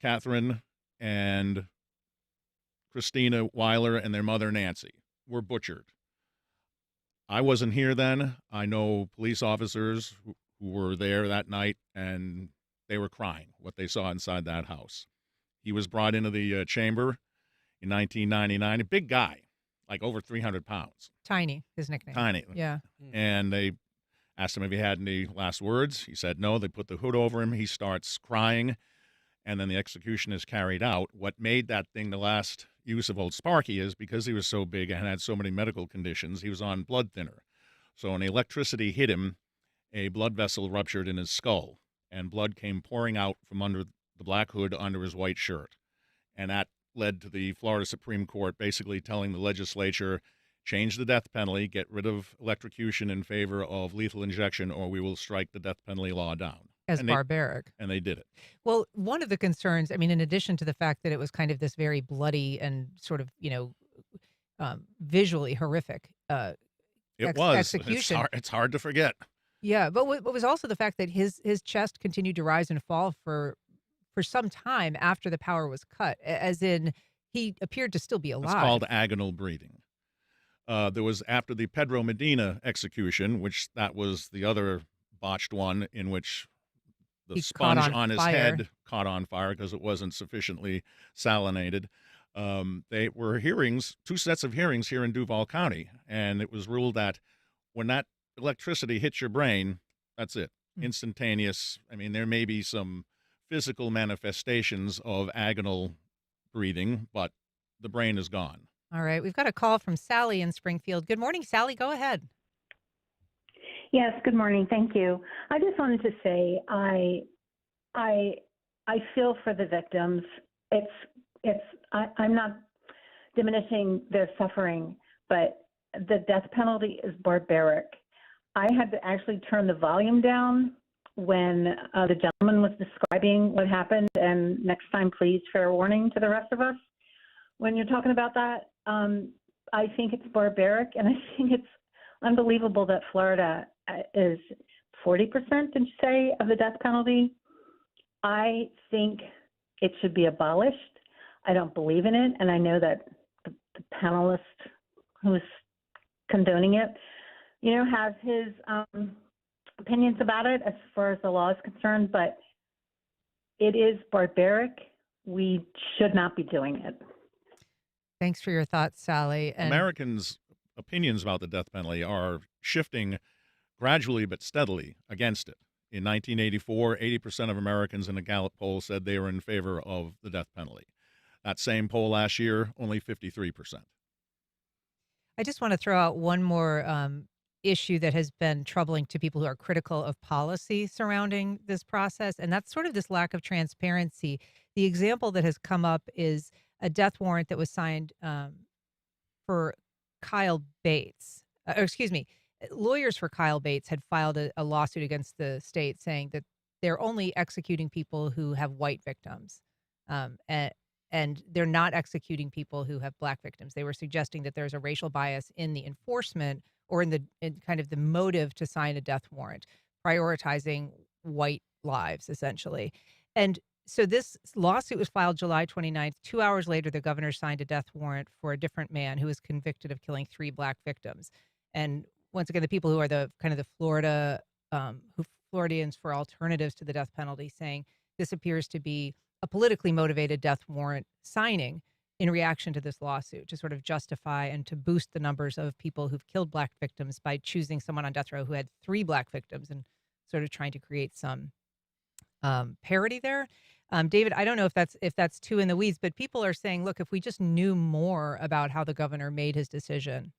[SPEAKER 16] Catherine and Christina Weiler and their mother Nancy, were butchered. I wasn't here then. I know police officers who were there that night, and they were crying what they saw inside that house. He was brought into the chamber in 1999, a big guy, like over 300 pounds.
[SPEAKER 4] Tiny, his nickname.
[SPEAKER 16] Tiny.
[SPEAKER 4] Yeah.
[SPEAKER 16] And they asked him if he had any last words. He said no. They put the hood over him. He starts crying, and then the execution is carried out. What made that thing the last use of Old Sparky is because he was so big and had so many medical conditions, he was on blood thinner. So when electricity hit him, a blood vessel ruptured in his skull, and blood came pouring out from under the black hood under his white shirt. And that led to the Florida Supreme Court basically telling the legislature, change the death penalty, get rid of electrocution in favor of lethal injection, or we will strike the death penalty law down.
[SPEAKER 4] As barbaric.
[SPEAKER 16] And they did it.
[SPEAKER 4] Well, one of the concerns, I mean, in addition to the fact that it was kind of this very bloody and sort of, visually horrific execution.
[SPEAKER 16] It's hard to forget.
[SPEAKER 4] Yeah, but what was also the fact that his chest continued to rise and fall for some time after the power was cut, as in he appeared to still be alive.
[SPEAKER 16] It's called agonal breathing. There was, after the Pedro Medina execution, which that was the other botched one in which the sponge on his head caught on fire because it wasn't sufficiently salinated. They were hearings, 2 sets of hearings here in Duval County, and it was ruled that when that electricity hits your brain, that's it, instantaneous. I mean, there may be some physical manifestations of agonal breathing, but the brain is gone.
[SPEAKER 4] All right, we've got a call from Sally in Springfield. Good morning, Sally. Go ahead.
[SPEAKER 19] Yes, good morning. Thank you. I just wanted to say I feel for the victims. I'm not diminishing their suffering, but the death penalty is barbaric. I had to actually turn the volume down when the gentleman was describing what happened, and next time, please, fair warning to the rest of us. When you're talking about that, I think it's barbaric, and I think it's unbelievable that Florida is 40%, did you say, of the death penalty? I think it should be abolished. I don't believe in it, and I know that the panelist who's condoning it, has his opinions about it as far as the law is concerned, but it is barbaric. We should not be doing it.
[SPEAKER 4] Thanks for your thoughts, Sally. And
[SPEAKER 16] Americans' opinions about the death penalty are shifting gradually but steadily against it. In 1984, 80% of Americans in a Gallup poll said they were in favor of the death penalty. That same poll last year, only 53%.
[SPEAKER 4] I just want to throw out one more issue that has been troubling to people who are critical of policy surrounding this process, and that's sort of this lack of transparency. The example that has come up is a death warrant that was signed for Kyle Bates. Lawyers for Kyle Bates had filed a lawsuit against the state saying that they're only executing people who have white victims. And they're not executing people who have black victims. They were suggesting that there's a racial bias in the enforcement or in kind of the motive to sign a death warrant, prioritizing white lives, essentially. And so this lawsuit was filed July 29th. 2 hours later, the governor signed a death warrant for a different man who was convicted of killing 3 black victims. And once again, the people who are the Floridians for alternatives to the death penalty saying this appears to be a politically motivated death warrant signing in reaction to this lawsuit to sort of justify and to boost the numbers of people who've killed black victims by choosing someone on death row who had 3 black victims and sort of trying to create some parity there. David, I don't know if that's too in the weeds, but people are saying, look, if we just knew more about how the governor made his decision,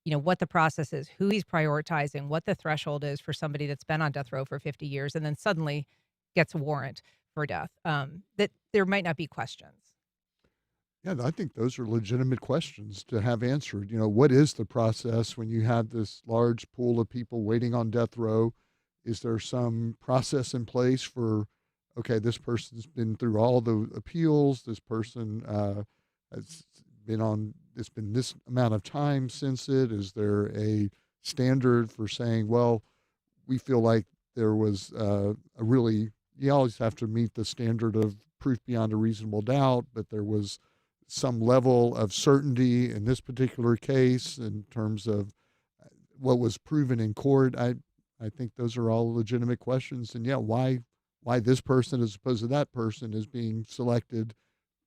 [SPEAKER 4] what the process is, who he's prioritizing, what the threshold is for somebody that's been on death row for 50 years and then suddenly gets a warrant for death, that there might not be questions.
[SPEAKER 15] Yeah, I think those are legitimate questions to have answered. What is the process when you have this large pool of people waiting on death row? Is there some process in place for, okay, this person's been through all the appeals, this person has it's been this amount of time since it? Is there a standard for saying, well, we feel like there was you always have to meet the standard of proof beyond a reasonable doubt, but there was some level of certainty in this particular case in terms of what was proven in court. I think those are all legitimate questions. And yeah, why this person as opposed to that person is being selected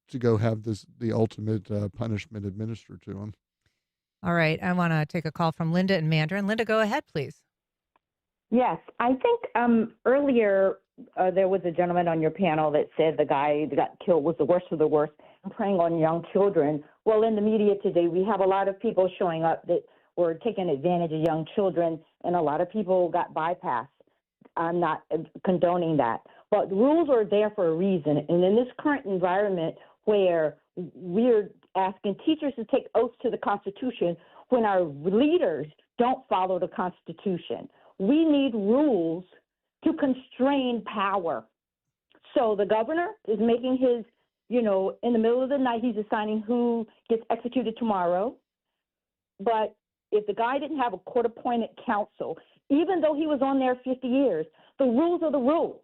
[SPEAKER 15] to go have the ultimate punishment administered to them.
[SPEAKER 4] All right. I want to take a call from Linda in Mandarin. Linda, go ahead, please.
[SPEAKER 20] Yes, I think earlier there was a gentleman on your panel that said the guy that got killed was the worst of the worst and preying on young children. Well, in the media today, we have a lot of people showing up that were taking advantage of young children, and a lot of people got bypassed. I'm not condoning that. But the rules are there for a reason. And in this current environment where we're asking teachers to take oaths to the Constitution when our leaders don't follow the Constitution, we need rules to constrain power. So the governor is making his, in the middle of the night, he's assigning who gets executed tomorrow. But if the guy didn't have a court-appointed counsel, even though he was on there 50 years, the rules are the rules.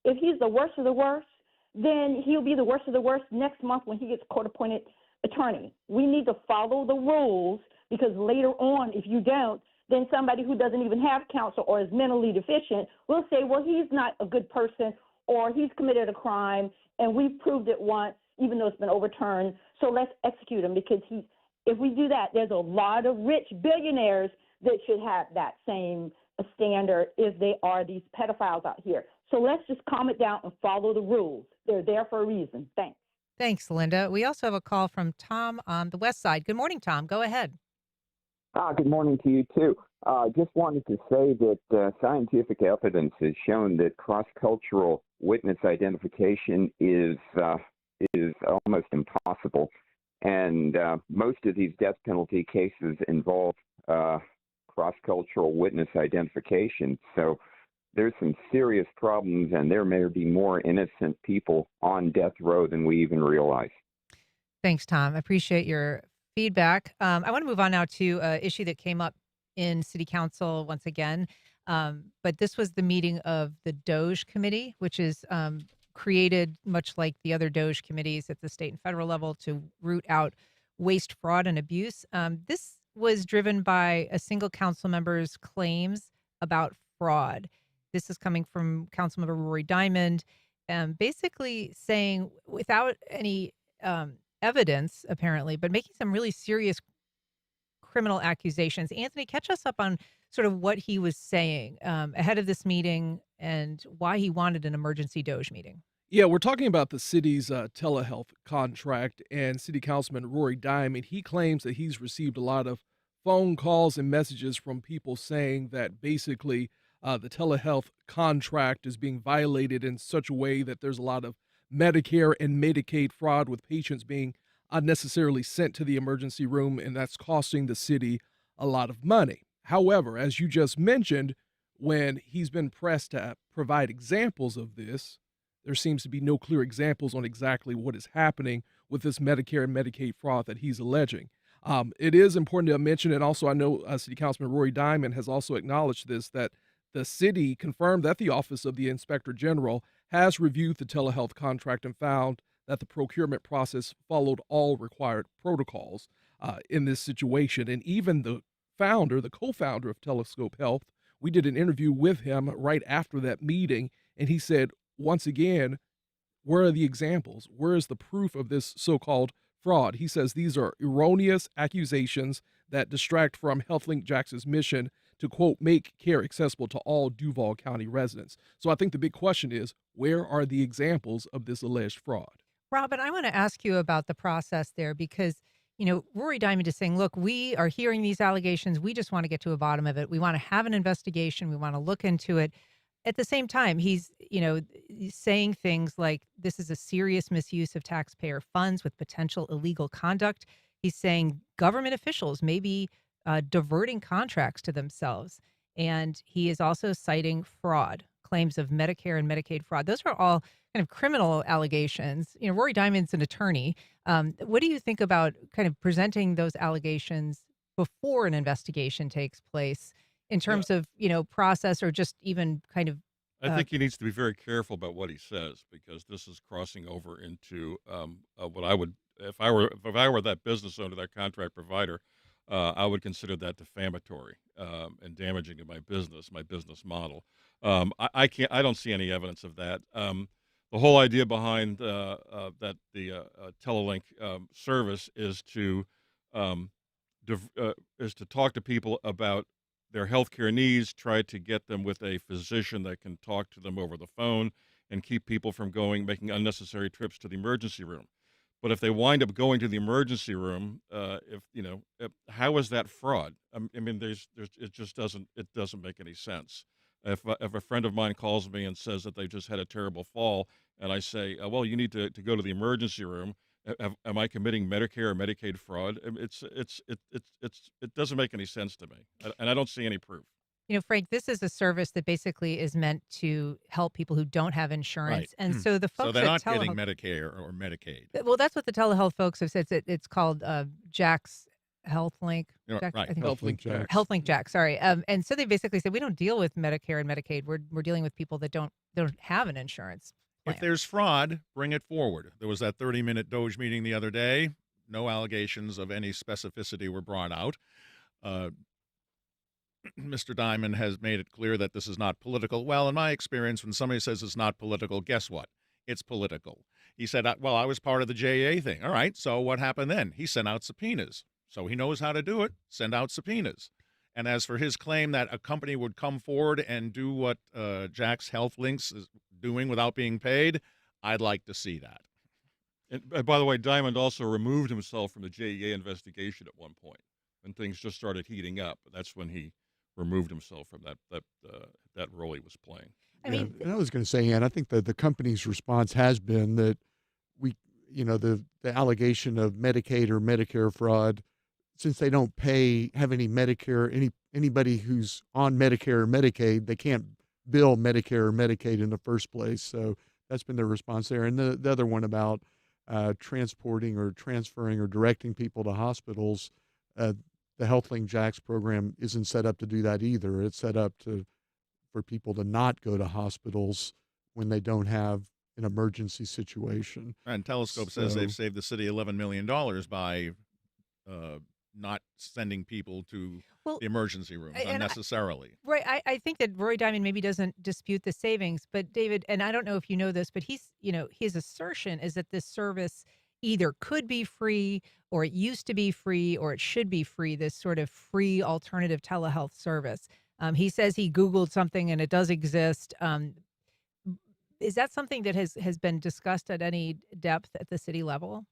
[SPEAKER 20] If he's the worst of the worst, then he'll be the worst of the worst next month when he gets court-appointed attorney. We need to follow the rules because later on, if you don't, then somebody who doesn't even have counsel or is mentally deficient will say, well, he's not a good person or he's committed a crime and we've proved it once, even though it's been overturned. So let's execute him because if we do that, there's a lot of rich billionaires that should have that same standard if they are these pedophiles out here. So let's just calm it down and follow the rules. They're there for a reason. Thanks.
[SPEAKER 4] Thanks, Linda. We also have a call from Tom on the west side. Good morning, Tom. Go ahead.
[SPEAKER 21] Good morning to you, too. Just wanted to say that scientific evidence has shown that cross-cultural witness identification is almost impossible. And most of these death penalty cases involve cross-cultural witness identification. So there's some serious problems, and there may be more innocent people on death row than we even realize.
[SPEAKER 4] Thanks, Tom. I appreciate your feedback. I want to move on now to an issue that came up in City Council once again. But this was the meeting of the DOJ committee, which is created much like the other DOJ committees at the state and federal level to root out waste, fraud, and abuse. This was driven by a single council member's claims about fraud. This is coming from Councilmember Rory Diamond, basically saying without any evidence, apparently, but making some really serious criminal accusations. Anthony, catch us up on sort of what he was saying ahead of this meeting and why he wanted an emergency DOJ meeting.
[SPEAKER 18] Yeah, we're talking about the city's telehealth contract, and City Councilman Rory Diamond, he claims that he's received a lot of phone calls and messages from people saying that basically the telehealth contract is being violated in such a way that there's a lot of Medicare and Medicaid fraud with patients being unnecessarily sent to the emergency room, and that's costing the city a lot of money. However, as you just mentioned, when he's been pressed to provide examples of this, there seems to be no clear examples on exactly what is happening with this Medicare and Medicaid fraud that he's alleging. It is important to mention, and also I know City Councilman Rory Diamond has also acknowledged this, that the city confirmed that the Office of the Inspector General has reviewed the telehealth contract and found that the procurement process followed all required protocols in this situation. And even the co-founder of Telescope Health, we did an interview with him right after that meeting, and he said, once again, where are the examples? Where is the proof of this so-called fraud? He says these are erroneous accusations that distract from HealthLink Jax's mission to, quote, make care accessible to all Duval County residents. So I think the big question is, where are the examples of this alleged fraud?
[SPEAKER 4] Robin, I want to ask you about the process there because, Rory Diamond is saying, look, we are hearing these allegations. We just want to get to the bottom of it. We want to have an investigation. We want to look into it. At the same time, he's saying things like this is a serious misuse of taxpayer funds with potential illegal conduct. He's saying government officials may be diverting contracts to themselves. And he is also citing fraud, claims of Medicare and Medicaid fraud. Those are all kind of criminal allegations. Rory Diamond's an attorney. What do you think about kind of presenting those allegations before an investigation takes place in terms of, process or just even kind of?
[SPEAKER 17] I think he needs to be very careful about what he says, because this is crossing over into what I would, if I were that business owner, that contract provider, I would consider that defamatory and damaging to my business model. I don't see any evidence of that. The whole idea behind the Telelink service is to talk to people about their healthcare needs, try to get them with a physician that can talk to them over the phone, and keep people from making unnecessary trips to the emergency room. But if they wind up going to the emergency room, how is that fraud? I mean, it just doesn't make any sense. If a friend of mine calls me and says that they just had a terrible fall, and I say, well, you need to go to the emergency room, am I committing Medicare or Medicaid fraud? It doesn't make any sense to me, and I don't see any proof.
[SPEAKER 4] Frank, this is a service that basically is meant to help people who don't have insurance.
[SPEAKER 16] Right.
[SPEAKER 4] And so the folks
[SPEAKER 16] So they're not
[SPEAKER 4] at
[SPEAKER 16] getting
[SPEAKER 4] telehealth,
[SPEAKER 16] Medicare or Medicaid.
[SPEAKER 4] well, that's what the telehealth folks have said. It's called Jack's Health Link.
[SPEAKER 16] Right.
[SPEAKER 4] I think
[SPEAKER 15] HealthLink Jack.
[SPEAKER 4] HealthLink Jack, sorry. And so they basically said, we don't deal with Medicare and Medicaid. We're dealing with people that don't have an insurance plan.
[SPEAKER 16] If there's fraud, bring it forward. There was that 30-minute Doge meeting the other day. No allegations of any specificity were brought out. Mr. Diamond has made it clear that this is not political. Well, in my experience, when somebody says it's not political, guess what? It's political. He said, well, I was part of the JA thing. All right, so what happened then? He sent out subpoenas. So he knows how to do it, send out subpoenas. And as for his claim that a company would come forward and do what Jack's Health Links is doing without being paid, I'd like to see that.
[SPEAKER 17] And by the way, Diamond also removed himself from the JEA investigation at one point when things just started heating up. That's when he removed himself from that role he was playing.
[SPEAKER 15] And I was going to say, Ann, I think that the company's response has been that the allegation of Medicaid or Medicare fraud, since they don't have any Medicare, anybody who's on Medicare or Medicaid, they can't bill Medicare or Medicaid in the first place. So that's been their response there. And the other one about transporting or transferring or directing people to hospitals, the HealthLink Jacks program isn't set up to do that either. It's set up for people to not go to hospitals when they don't have an emergency situation.
[SPEAKER 16] And Telescope says they've saved the city $11 million by not sending people to the emergency rooms unnecessarily.
[SPEAKER 4] Right. I think that Rory Diamond maybe doesn't dispute the savings, but David, and I don't know if you know this, but his assertion is that this service either could be free or it used to be free or it should be free, this sort of free alternative telehealth service. He says he Googled something and it does exist. Is that something that has been discussed at any depth at the city level?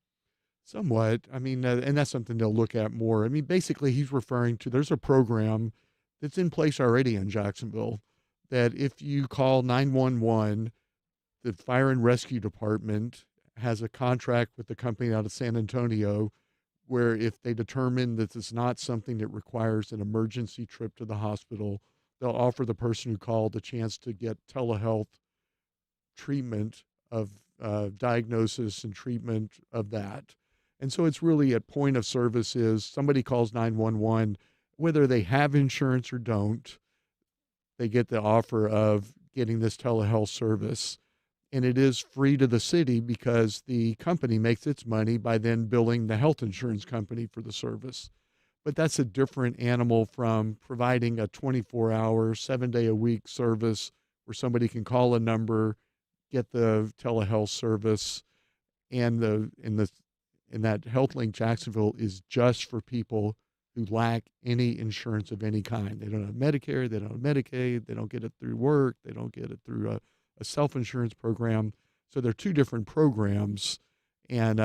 [SPEAKER 15] Somewhat. I mean, and that's something they'll look at more. I mean, basically, he's referring to there's a program that's in place already in Jacksonville that if you call 911, the fire and rescue department has a contract with the company out of San Antonio where if they determine that it's not something that requires an emergency trip to the hospital, they'll offer the person who called the chance to get telehealth treatment of diagnosis and treatment of that. And so it's really at point of service is somebody calls 911, whether they have insurance or don't, they get the offer of getting this telehealth service. And it is free to the city because the company makes its money by then billing the health insurance company for the service. But that's a different animal from providing a 24-hour, 7-day-a-week service where somebody can call a number, get the telehealth service, and that HealthLink Jacksonville is just for people who lack any insurance of any kind. They don't have Medicare, they don't have Medicaid, they don't get it through work, they don't get it through a self-insurance program. So they're two different programs and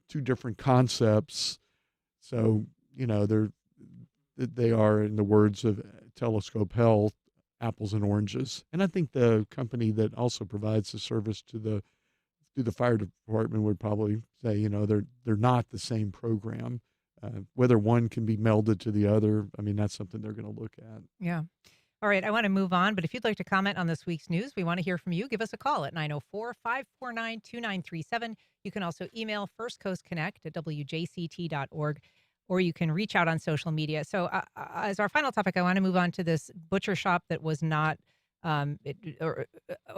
[SPEAKER 15] two different concepts. So, they are, in the words of Telescope Health, apples and oranges. And I think the company that also provides the service to the fire department would probably say, they're not the same program. Whether one can be melded to the other, I mean, that's something they're going to look at.
[SPEAKER 4] Yeah. All right, I want to move on, but if you'd like to comment on this week's news, we want to hear from you. Give us a call at 904-549-2937. You can also email firstcoastconnect@wjct.org, or you can reach out on social media. So as our final topic, I want to move on to this butcher shop that was not, a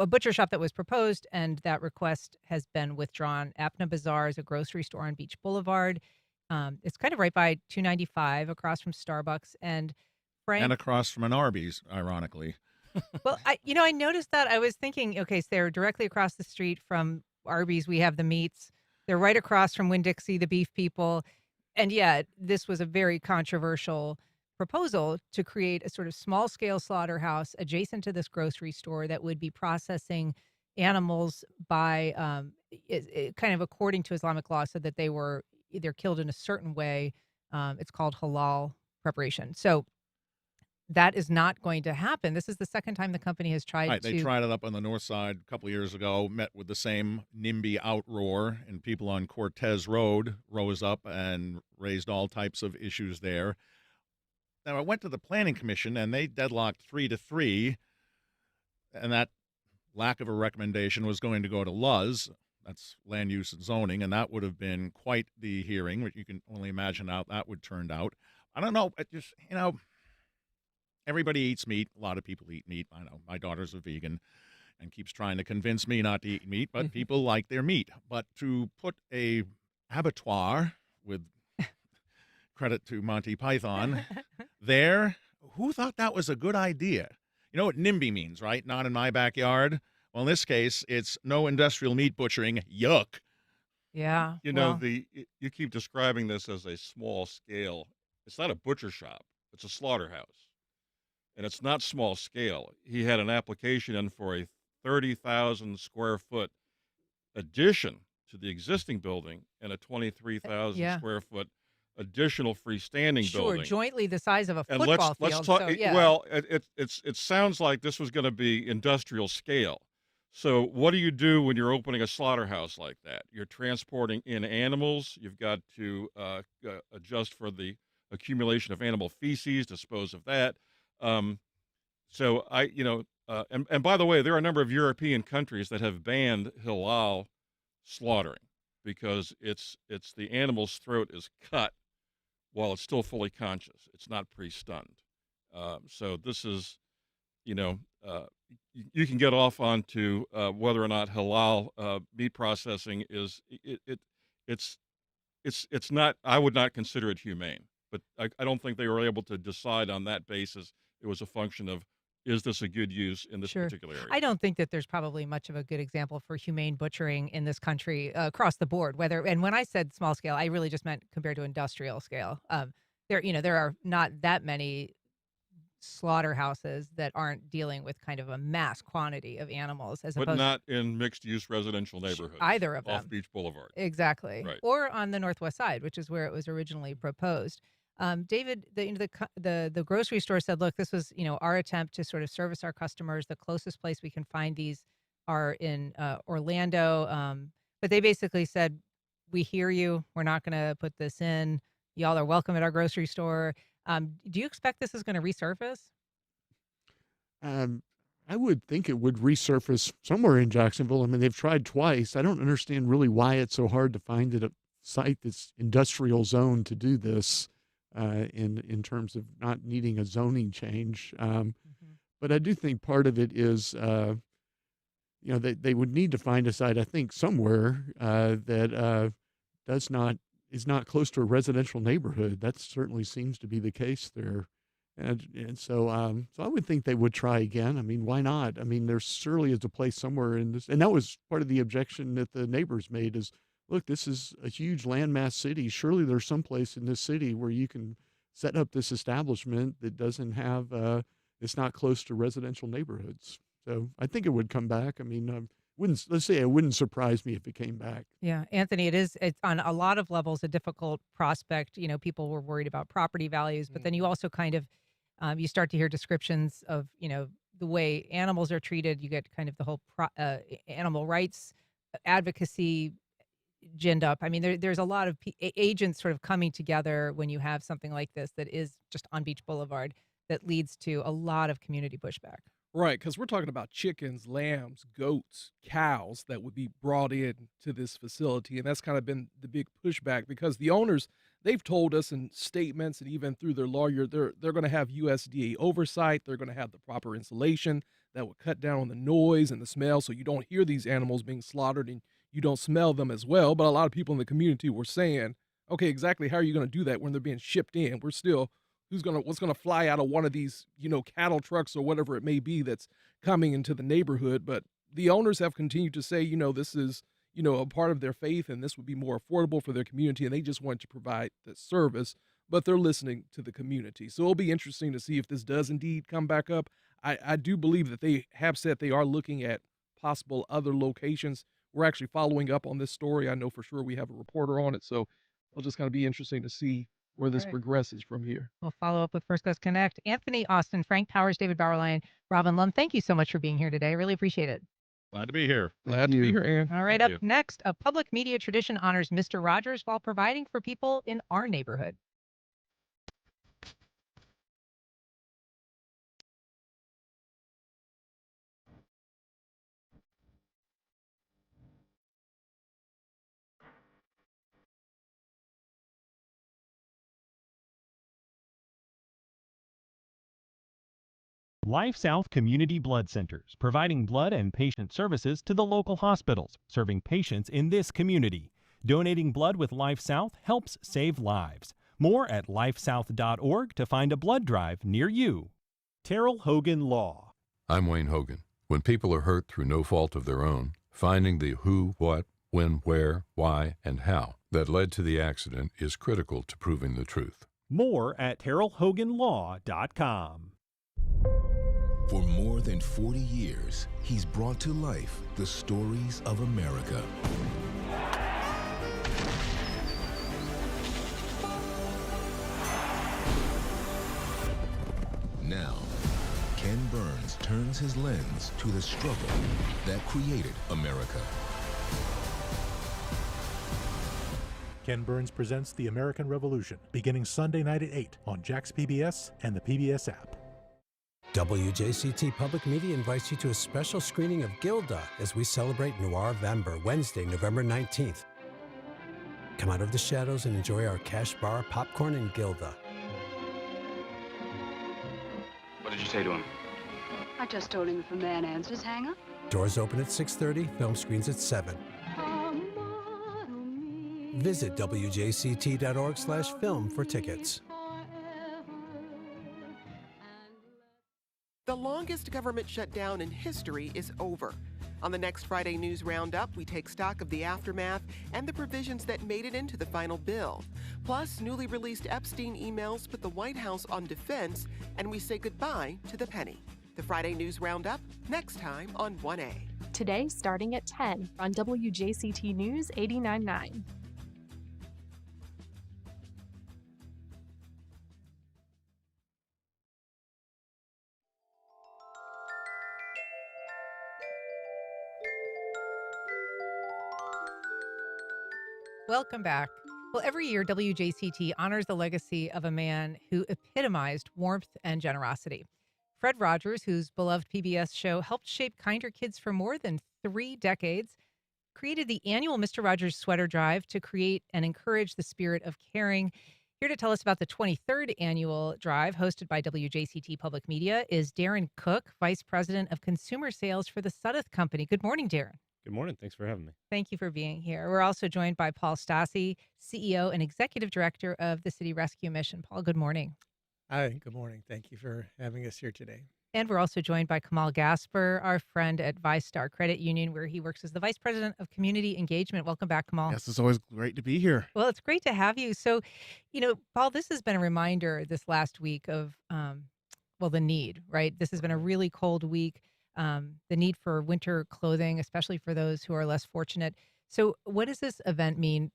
[SPEAKER 4] butcher shop that was proposed, and that request has been withdrawn. Apna Bazaar is a grocery store on Beach Boulevard. It's kind of right by 295 across from Starbucks. And Frank,
[SPEAKER 16] And across from an Arby's, ironically.
[SPEAKER 4] well, I noticed that. I was thinking, okay, so they're directly across the street from Arby's. We have the meats. They're right across from Winn-Dixie, the beef people. And yet, this was a very controversial proposal to create a sort of small-scale slaughterhouse adjacent to this grocery store that would be processing animals by kind of according to Islamic law, so that they were either killed in a certain way. It's called halal preparation. So that is not going to happen. This is the second time the company has tried
[SPEAKER 16] Right,
[SPEAKER 4] to.
[SPEAKER 16] they tried it up on the north side a couple of years ago, met with the same NIMBY outroar, and people on Cortez Road rose up and raised all types of issues there. Now, I went to the Planning Commission, and they deadlocked 3-3, and that lack of a recommendation was going to go to LUZ, that's Land Use and Zoning, and that would have been quite the hearing, which you can only imagine how that would turn out. I don't know, it just, everybody eats meat. A lot of people eat meat. I know. My daughter's a vegan and keeps trying to convince me not to eat meat, but people like their meat. But to put a abattoir, with credit to Monty Python, there, who thought that was a good idea? You know what NIMBY means, right? Not in my backyard. Well, in this case, it's no industrial meat butchering. Yuck.
[SPEAKER 4] Yeah.
[SPEAKER 17] You keep describing this as a small scale. It's not a butcher shop. It's a slaughterhouse. And it's not small scale. He had an application in for a 30,000 square foot addition to the existing building and a 23,000 square foot additional freestanding building.
[SPEAKER 4] Sure, jointly the size of a
[SPEAKER 17] And
[SPEAKER 4] football
[SPEAKER 17] let's
[SPEAKER 4] field.
[SPEAKER 17] talk.
[SPEAKER 4] So, yeah.
[SPEAKER 17] Well, it sounds like this was going to be industrial scale. So what do you do when you're opening a slaughterhouse like that? You're transporting in animals. You've got to adjust for the accumulation of animal feces, dispose of that. And by the way, there are a number of European countries that have banned halal slaughtering because it's the animal's throat is cut while it's still fully conscious. It's not pre-stunned. So this is, you can get off onto whether or not halal meat processing is it's not. I would not consider it humane, but I don't think they were able to decide on that basis. It was a function of, is this a good use in this particular area?
[SPEAKER 4] I don't think that there's probably much of a good example for humane butchering in this country across the board. And when I said small scale, I really just meant compared to industrial scale. There are not that many slaughterhouses that aren't dealing with kind of a mass quantity of animals,
[SPEAKER 17] But not in mixed-use residential neighborhoods.
[SPEAKER 4] Either of them.
[SPEAKER 17] Off Beach Boulevard.
[SPEAKER 4] Exactly.
[SPEAKER 17] Right.
[SPEAKER 4] Or on the northwest side, which is where it was originally proposed. David, the grocery store said, look, this was, our attempt to sort of service our customers. The closest place we can find these are in Orlando. But they basically said, we hear you. We're not going to put this in. Y'all are welcome at our grocery store. Do you expect this is going to resurface?
[SPEAKER 15] I would think it would resurface somewhere in Jacksonville. I mean, they've tried twice. I don't understand really why it's so hard to find a site that's industrial zone to do this. In terms of not needing a zoning change. But I do think part of it is, they would need to find a site, I think, somewhere that is not close to a residential neighborhood. That certainly seems to be the case there. And so I would think they would try again. I mean, why not? I mean, there surely is a place somewhere in this. And that was part of the objection that the neighbors made is, look, this is a huge landmass city. Surely there's some place in this city where you can set up this establishment that doesn't have, it's not close to residential neighborhoods. So I think it would come back. I mean,
[SPEAKER 1] it wouldn't surprise me if it came back.
[SPEAKER 4] Yeah, Anthony, it's on a lot of levels a difficult prospect. You know, people were worried about property values, but then you also kind of you start to hear descriptions of, you know, the way animals are treated. You get kind of the whole animal rights advocacy ginned up. I mean, there's a lot of agents sort of coming together when you have something like this that is just on Beach Boulevard that leads to a lot of community pushback.
[SPEAKER 18] Right, because we're talking about chickens, lambs, goats, cows that would be brought in to this facility. And that's kind of been the big pushback because the owners, they've told us in statements and even through their lawyer, they're going to have USDA oversight. They're going to have the proper insulation that would cut down on the noise and the smell so you don't hear these animals being slaughtered and you don't smell them as well. But a lot of people in the community were saying, okay, exactly how are you going to do that when they're being shipped in? We're still... what's gonna fly out of one of these, cattle trucks or whatever it may be that's coming into the neighborhood. But the owners have continued to say, this is, a part of their faith and this would be more affordable for their community and they just want to provide the service, but they're listening to the community. So it'll be interesting to see if this does indeed come back up. I do believe that they have said they are looking at possible other locations. We're actually following up on this story. I know for sure we have a reporter on it. So it'll just kind of be interesting to see where this progresses from here.
[SPEAKER 4] We'll follow up with First Coast Connect. Anthony Austin, Frank Powers, David Bauerlein, Robin Lum, thank you so much for being here today. I really appreciate it.
[SPEAKER 16] Glad to be here.
[SPEAKER 18] Glad to be here, Aaron.
[SPEAKER 4] All right, up next, a public media tradition honors Mr. Rogers while providing for people in our neighborhood.
[SPEAKER 2] Life South Community Blood Centers, providing blood and patient services to the local hospitals, serving patients in this community. Donating blood with Life South helps save lives. More at lifesouth.org to find a blood drive near you. Terrell Hogan Law.
[SPEAKER 22] I'm Wayne Hogan. When people are hurt through no fault of their own, finding the who, what, when, where, why, and how that led to the accident is critical to proving the truth.
[SPEAKER 2] More at terrellhoganlaw.com.
[SPEAKER 23] For more than 40 years, he's brought to life the stories of America. Now, Ken Burns turns his lens to the struggle that created America.
[SPEAKER 13] Ken Burns presents The American Revolution, beginning Sunday night at 8 on Jax PBS and the PBS app.
[SPEAKER 24] WJCT Public Media invites you to a special screening of Gilda as we celebrate Noir-vember, Wednesday, November 19th. Come out of the shadows and enjoy our cash bar, popcorn, and Gilda.
[SPEAKER 25] What did you say to him?
[SPEAKER 26] I just told him if a man answers, hang up.
[SPEAKER 24] Doors open at 6:30, film screens at 7. Visit WJCT.org/film for tickets.
[SPEAKER 27] The longest government shutdown in history is over. On the next Friday News Roundup, we take stock of the aftermath and the provisions that made it into the final bill. Plus, newly released Epstein emails put the White House on defense, and we say goodbye to the penny. The Friday News Roundup, next time on 1A.
[SPEAKER 3] Today, starting at 10 on WJCT News 89.9.
[SPEAKER 4] Welcome back. Well, every year, WJCT honors the legacy of a man who epitomized warmth and generosity. Fred Rogers, whose beloved PBS show helped shape kinder kids for more than 3 decades, created the annual Mr. Rogers Sweater Drive to create and encourage the spirit of caring. Here to tell us about the 23rd annual drive hosted by WJCT Public Media is Darren Cook, Vice President of Consumer Sales for the Sudduth Company. Good morning, Darren.
[SPEAKER 28] Good morning. Thanks for having me.
[SPEAKER 4] Thank you for being here. We're also joined by Paul Stassi, CEO and Executive Director of the City Rescue Mission. Paul, good morning.
[SPEAKER 29] Hi, good morning. Thank you for having us here today.
[SPEAKER 4] And we're also joined by Kamal Gasper, our friend at ViStar Credit Union, where he works as the Vice President of Community Engagement. Welcome back, Kamal.
[SPEAKER 28] Yes, it's always great to be here.
[SPEAKER 4] Well, it's great to have you. So, Paul, this has been a reminder this last week of, the need, right? This has been a really cold week. the need for winter clothing, especially for those who are less fortunate. So what does this event mean,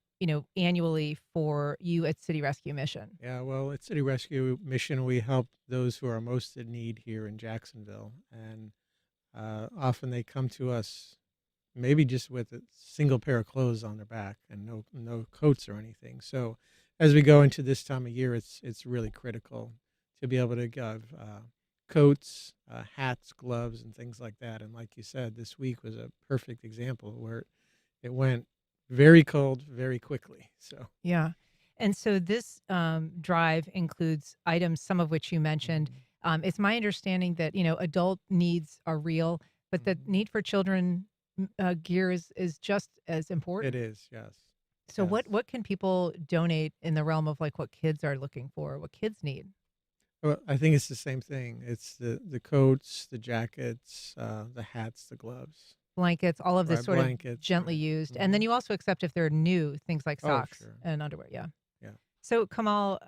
[SPEAKER 4] annually for you at City Rescue Mission?
[SPEAKER 29] Yeah, well, at City Rescue Mission, we help those who are most in need here in Jacksonville. And often they come to us maybe just with a single pair of clothes on their back and no coats or anything. So as we go into this time of year, it's really critical to be able to give coats, hats, gloves, and things like that. And like you said, this week was a perfect example where it went very cold very quickly. So
[SPEAKER 4] Yeah. And so this drive includes items, some of which you mentioned. It's my understanding that, adult needs are real, but the need for children gear is just as important.
[SPEAKER 29] it is, yes.
[SPEAKER 4] So
[SPEAKER 29] Yes.
[SPEAKER 4] what can people donate in the realm of like what kids are looking for, what kids need?
[SPEAKER 29] Well, I think it's the same thing. It's the coats, the jackets, the hats, the gloves.
[SPEAKER 4] Blankets, all of this
[SPEAKER 29] Right,
[SPEAKER 4] sort of
[SPEAKER 29] blankets,
[SPEAKER 4] gently
[SPEAKER 29] right.
[SPEAKER 4] used. And then you also accept if they're new, things like
[SPEAKER 29] Oh,
[SPEAKER 4] socks
[SPEAKER 29] sure.
[SPEAKER 4] and underwear. Yeah.
[SPEAKER 29] Yeah.
[SPEAKER 4] So Kamal,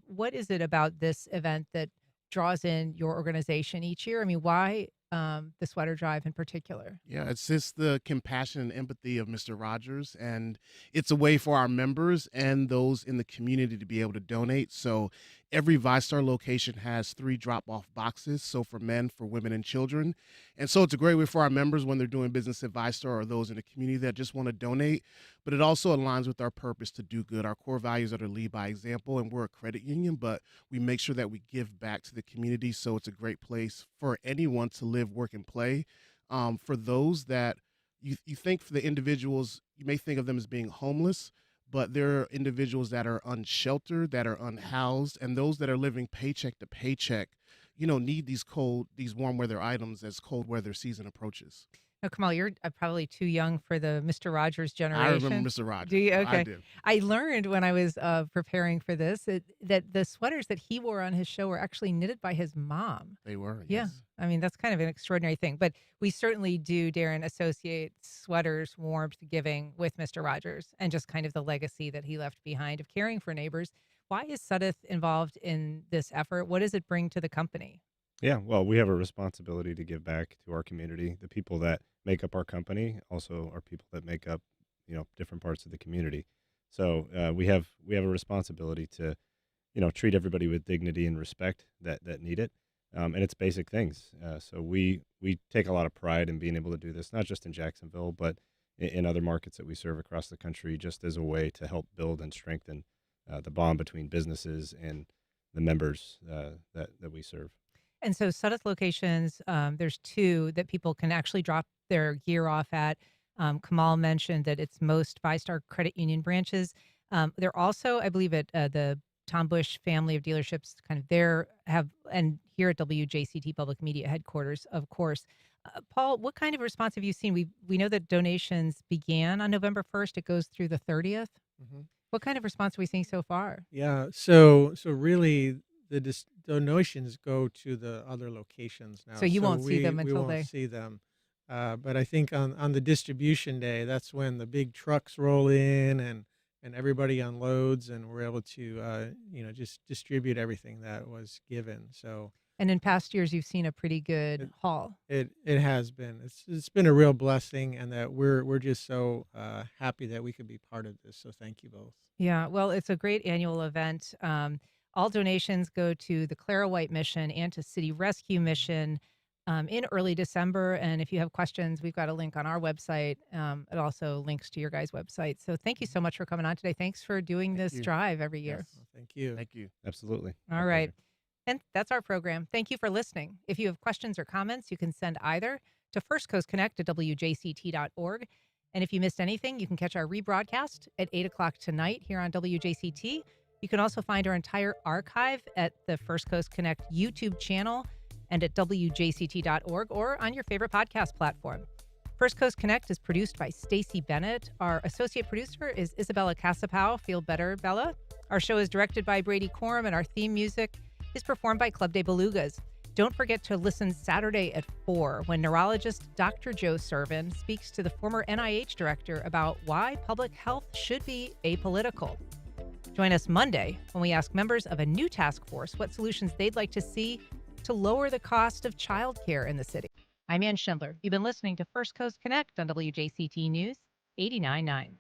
[SPEAKER 4] what is it about this event that draws in your organization each year? I mean, why the sweater drive in particular?
[SPEAKER 28] Yeah, it's just the compassion and empathy of Mr. Rogers, and it's a way for our members and those in the community to be able to donate. So every ViStar location has 3 drop-off boxes, so for men, for women, and children. And so it's a great way for our members when they're doing business at ViStar or those in the community that just want to donate. But it also aligns with our purpose to do good. Our core values are to lead by example, and we're a credit union, but we make sure that we give back to the community. So it's a great place for anyone to live, work, and play. For those that you think for the individuals, you may think of them as being homeless, but there are individuals that are unsheltered, that are unhoused, and those that are living paycheck to paycheck, need these warm weather items as cold weather season approaches.
[SPEAKER 4] No, Kamal, you're probably too young for the Mr. Rogers generation.
[SPEAKER 28] I remember Mr. Rogers.
[SPEAKER 4] Do you? Okay.
[SPEAKER 28] I do.
[SPEAKER 4] I learned when I was preparing for this that the sweaters that he wore on his show were actually knitted by his mom.
[SPEAKER 28] They were,
[SPEAKER 4] Yeah.
[SPEAKER 28] yes.
[SPEAKER 4] I mean, that's kind of an extraordinary thing. But we certainly do, Darren, associate sweaters, warmth, giving with Mr. Rogers and just kind of the legacy that he left behind of caring for neighbors. Why is Sudeth involved in this effort? What does it bring to the company?
[SPEAKER 5] Yeah, well, we have a responsibility to give back to our community. The people that make up our company also are people that make up, different parts of the community. So we have a responsibility to, treat everybody with dignity and respect that need it, and it's basic things. So we take a lot of pride in being able to do this, not just in Jacksonville, but in other markets that we serve across the country, just as a way to help build and strengthen the bond between businesses and the members that we serve.
[SPEAKER 4] And so Sudeth locations, there's 2 that people can actually drop their gear off at. Kamal mentioned that it's most ViStar Credit Union branches. They're also, I believe, at the Tom Bush family of dealerships, kind of and here at WJCT Public Media headquarters, of course. Paul, what kind of response have you seen? We know that donations began on November 1st. It goes through the 30th.
[SPEAKER 29] Mm-hmm.
[SPEAKER 4] What kind of response are we seeing so far?
[SPEAKER 29] Yeah, so really the donations go to the other locations now.
[SPEAKER 4] So you won't see them
[SPEAKER 29] we
[SPEAKER 4] until
[SPEAKER 29] won't
[SPEAKER 4] they
[SPEAKER 29] see them. But I think on the distribution day, that's when the big trucks roll in and everybody unloads, and we're able to just distribute everything that was given. So
[SPEAKER 4] And in past years, you've seen a pretty good haul.
[SPEAKER 29] it has been. It's been a real blessing, and that we're just so happy that we could be part of this. So thank you both.
[SPEAKER 4] Yeah, well, it's a great annual event. All donations go to the Clara White Mission and to City Rescue Mission in early December. And if you have questions, we've got a link on our website. It also links to your guys' website. So thank you so much for coming on today. Thanks for doing this drive every year.
[SPEAKER 29] Yes, thank you.
[SPEAKER 28] Thank you.
[SPEAKER 5] Absolutely.
[SPEAKER 4] All right. And that's our program. Thank you for listening. If you have questions or comments, you can send either to First Coast Connect at WJCT.org. And if you missed anything, you can catch our rebroadcast at 8 o'clock tonight here on WJCT. You can also find our entire archive at the First Coast Connect YouTube channel and at WJCT.org or on your favorite podcast platform. First Coast Connect is produced by Stacey Bennett. Our associate producer is Isabella Casapow. Feel better, Bella. Our show is directed by Brady Corum, and our theme music is performed by Club de Belugas. Don't forget to listen Saturday at 4 when neurologist Dr. Joe Servin speaks to the former NIH director about why public health should be apolitical. Join us Monday when we ask members of a new task force what solutions they'd like to see to lower the cost of childcare in the city. I'm Ann Schindler. You've been listening to First Coast Connect on WJCT News 89.9.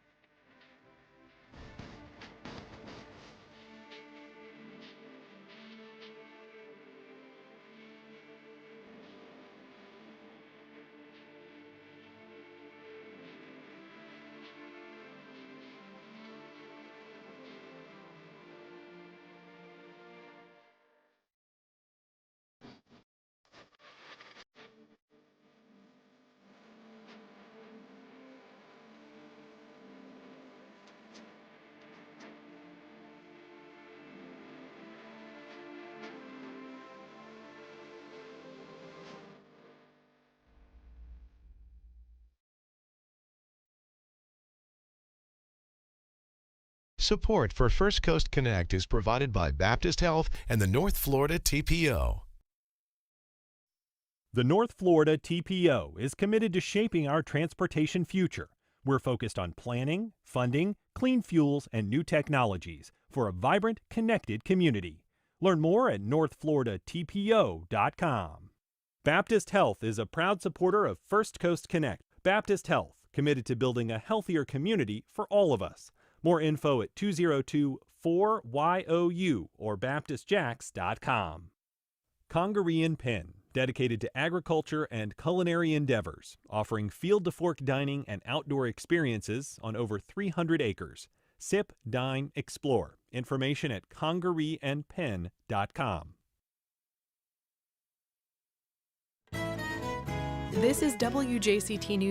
[SPEAKER 6] Support for First Coast Connect is provided by Baptist Health and the North Florida TPO.
[SPEAKER 2] The North Florida TPO is committed to shaping our transportation future. We're focused on planning, funding, clean fuels, and new technologies for a vibrant, connected community. Learn more at northfloridatpo.com. Baptist Health is a proud supporter of First Coast Connect. Baptist Health, committed to building a healthier community for all of us. More info at 202-4YOU or baptistjacks.com. Congaree & Penn, dedicated to agriculture and culinary endeavors, offering field-to-fork dining and outdoor experiences on over 300 acres. Sip, dine, explore. Information at congareeandpenn.com.
[SPEAKER 3] This is WJCT News.